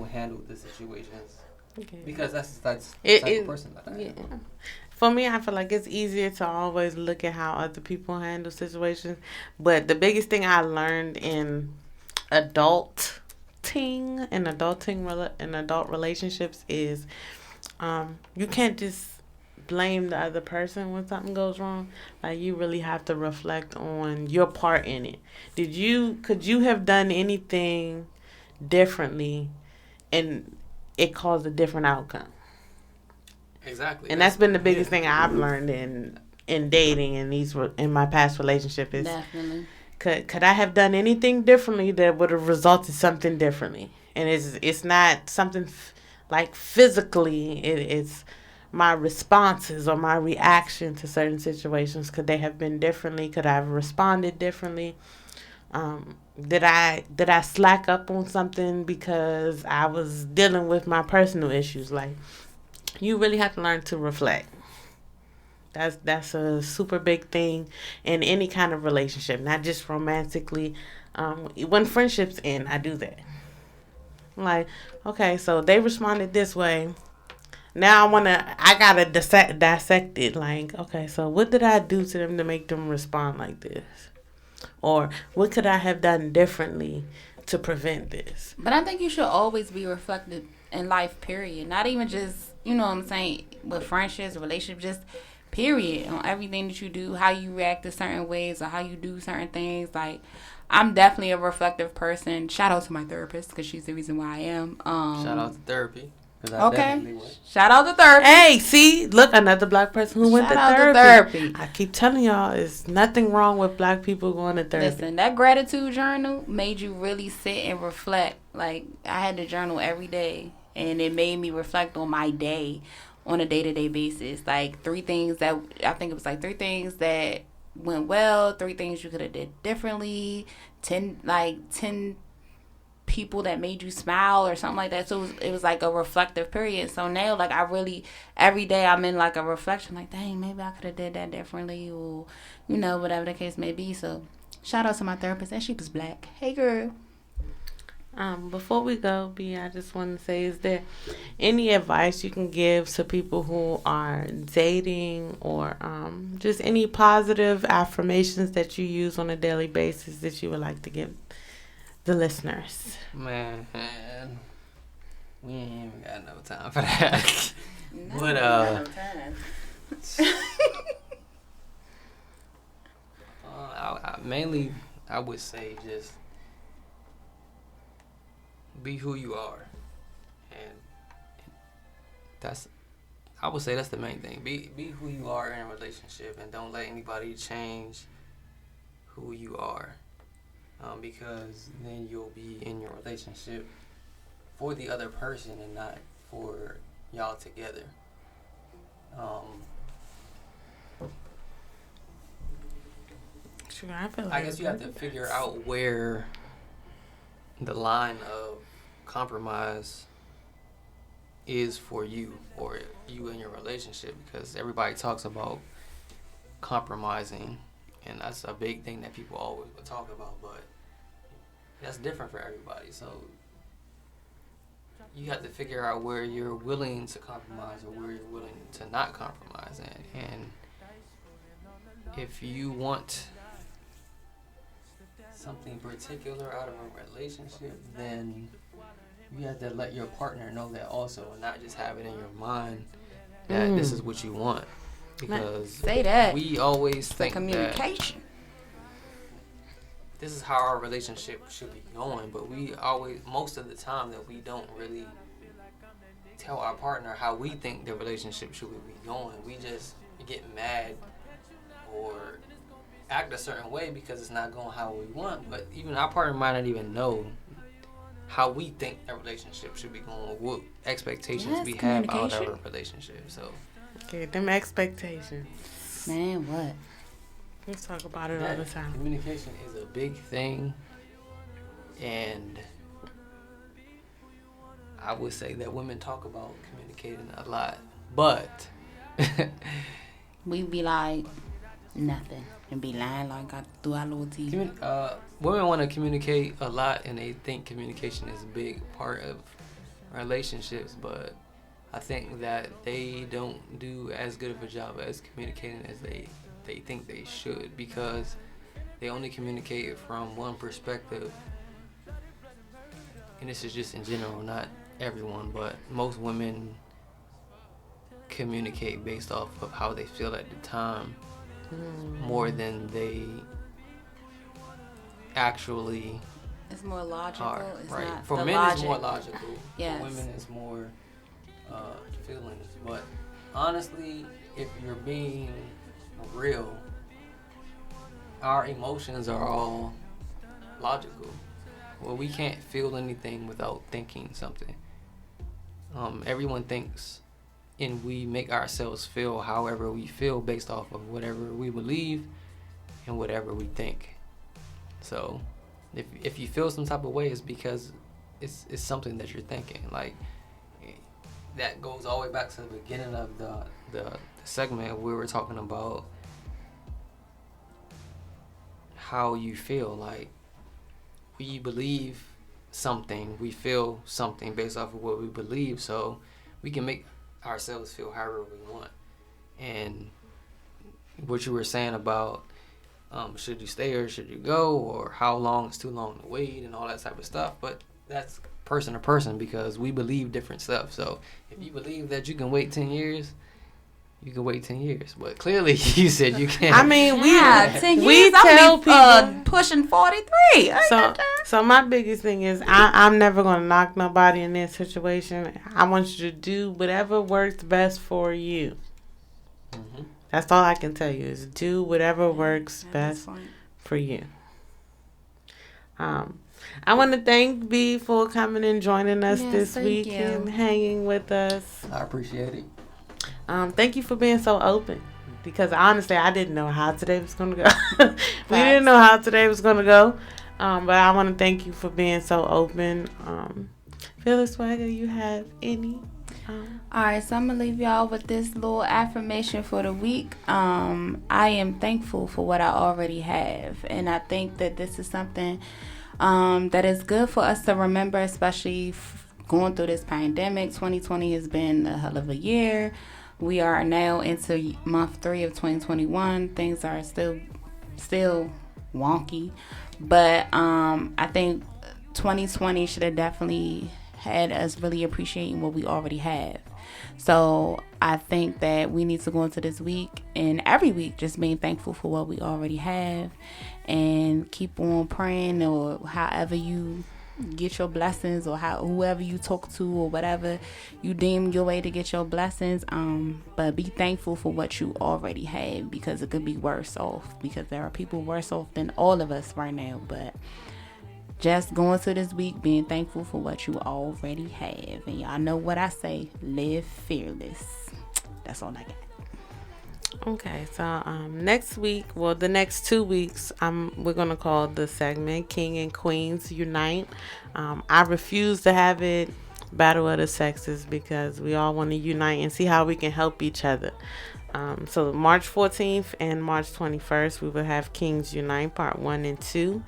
handled the situations, because that's the type of person that I am. For me, I feel like it's easier to always look at how other people handle situations, but the biggest thing I learned in adult relationships is you can't just blame the other person when something goes wrong. Like, you really have to reflect on your part in it. Could you have done anything differently and it caused a different outcome? Exactly. And that's been the biggest thing I've learned in dating and in my past relationship is Definitely. could I have done anything differently that would have resulted something differently? And it's not something like physically. It's my responses or my reaction to certain situations. Could they have been differently? Could I have responded differently? Did I slack up on something because I was dealing with my personal issues? Like, you really have to learn to reflect. That's a super big thing in any kind of relationship, not just romantically. When friendships end, I do that. I'm like, okay, so they responded this way. Now I gotta dissect it. Like, okay, so what did I do to them to make them respond like this? Or what could I have done differently to prevent this? But I think you should always be reflective in life, period. Not even just, you know what I'm saying, with friendships, relationships, just period. On everything that you do, how you react to certain ways or how you do certain things. Like, I'm definitely a reflective person. Shout out to my therapist because she's the reason why I am. Shout out to therapy. Okay. Shout out to therapy. Hey, see, look, another black person who went to Shout out to therapy. therapy. I keep telling y'all, there's nothing wrong with black people going to therapy. Listen, that gratitude journal made you really sit and reflect. Like, I had to journal every day, and it made me reflect on my day on a day-to-day basis. Like, 3 things that, I think it was like 3 things that went well, 3 things you could have did differently, 10 people that made you smile or something like that. So it was like a reflective period. So now, like, I really, every day I'm in like a reflection, like, dang, maybe I could have did that differently, or, you know, whatever the case may be. So shout out to my therapist, and she was black. Hey, girl. Before we go, B, I just want to say, is there any advice you can give to people who are dating, or just any positive affirmations that you use on a daily basis that you would like to give the listeners? Man, we ain't even got no time for that. But mainly, I would say just be who you are, and I would say that's the main thing. Be who you are in a relationship, and don't let anybody change who you are. Because then you'll be in your relationship for the other person and not for y'all together. Sure, I guess you have to figure out where the line of compromise is for you or you in your relationship, because everybody talks about compromising, and that's a big thing that people always will talk about, but that's different for everybody. So you have to figure out where you're willing to compromise or where you're willing to not compromise in. And if you want something particular out of a relationship, then you have to let your partner know that also, and not just have it in your mind that this is what you want. Because say that. We always it's think communication. that this is how our relationship should be going, but we always, most of the time, that we don't really tell our partner how we think the relationship should be going. We just get mad or act a certain way because it's not going how we want, but even our partner might not even know how we think a relationship should be going, what expectations we have out of a relationship. So okay, them expectations. Man, what? Let's talk about it all the time. Communication is a big thing, and I would say that women talk about communicating a lot, but we be like nothing and be lying like I do our little TV. Women want to communicate a lot, and they think communication is a big part of relationships, but I think that they don't do as good of a job as communicating as they think they should, because they only communicate from one perspective. And this is just in general, not everyone, but most women communicate based off of how they feel at the time more than they actually it's more logical. are. It's right. not For the men, logic. it's more logical. Yes. For women, it's more feelings. But honestly, if you're being real, our emotions are all logical. Well, we can't feel anything without thinking something. Everyone thinks, and we make ourselves feel however we feel based off of whatever we believe and whatever we think. So if you feel some type of way, it's because it's something that you're thinking. Like, that goes all the way back to the beginning of the segment. We were talking about how you feel. Like, we believe something, we feel something based off of what we believe, so we can make ourselves feel however we want. And what you were saying about should you stay or should you go, or how long is too long to wait and all that type of stuff, but that's person to person because we believe different stuff. So if you believe that you can wait 10 years, you can wait 10 years, but clearly you said you can't. I mean, 10 we years, tell I'll be, people pushing 43. So my biggest thing is I'm never gonna knock nobody in that situation. I want you to do whatever works best for you. Mm-hmm. That's all I can tell you is do whatever works best for you. I want to thank B for coming and joining us this week and hanging with us. I appreciate it. Thank you for being so open, because honestly, I didn't know how today was going to go. We didn't know how today was going to go, but I want to thank you for being so open. Phyllis Swagger, you have any? All right, so I'm going to leave y'all with this little affirmation for the week. I am thankful for what I already have, and I think that this is something that is good for us to remember, especially going through this pandemic. 2020 has been a hell of a year. We are now into month 3 of 2021. Things are still wonky, but I think 2020 should have definitely had us really appreciating what we already have. So I think that we need to go into this week and every week just being thankful for what we already have, and keep on praying, or however you get your blessings, or whoever you talk to, or whatever you deem your way to get your blessings. But be thankful for what you already have, because it could be worse off, because there are people worse off than all of us right now. But just going to this week being thankful for what you already have. And y'all know what I say, live fearless. That's all I got. Okay, so next week, well, the next 2 weeks, we're gonna call the segment "King and Queens Unite." I refuse to have it Battle of the Sexes, because we all want to unite and see how we can help each other. So March 14th and March 21st, we will have Kings Unite Part 1 and 2.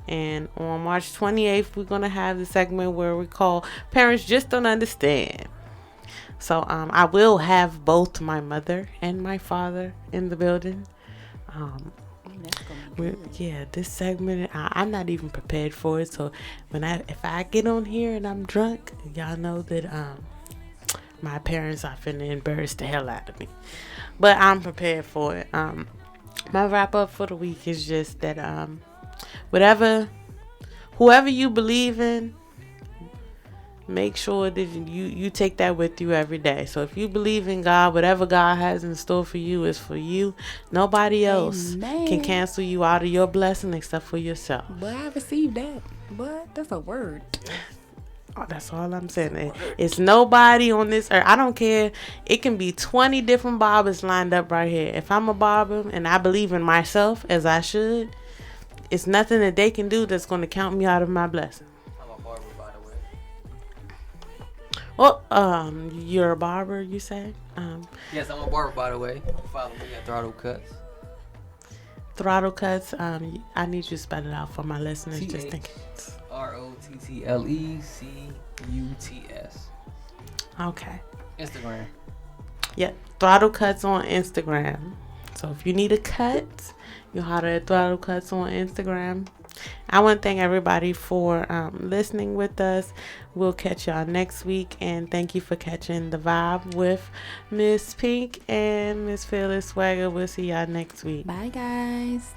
And on March 28th, we're going to have the segment where we call Parents Just Don't Understand. So I will have both my mother and my father in the building. This segment, I'm not even prepared for it. So if I get on here and I'm drunk, y'all know that my parents are finna embarrass the hell out of me. But I'm prepared for it. My wrap up for the week is just that whoever you believe in, make sure that you take that with you every day. So if you believe in God, whatever God has in store for you is for you. Nobody else can cancel you out of your blessing except for yourself. But I received that. But that's a word. Oh, that's all I'm saying. It's nobody on this earth. I don't care. It can be 20 different barbers lined up right here. If I'm a barber and I believe in myself as I should, it's nothing that they can do that's going to count me out of my blessing. I'm a barber, by the way. Well, you're a barber, you say? Yes, I'm a barber, by the way. Follow me at Throttle Cuts. Throttle Cuts. I need you to spell it out for my listeners. Just thinking. ROTTLECUTS. Okay. Instagram. Yep. Throttle Cuts on Instagram. So if you need a cut, you'll holler at Throttle Cuts on Instagram. I want to thank everybody for listening with us. We'll catch y'all next week. And thank you for catching the vibe with Miss Pink and Miss Phyllis Swagger. We'll see y'all next week. Bye, guys.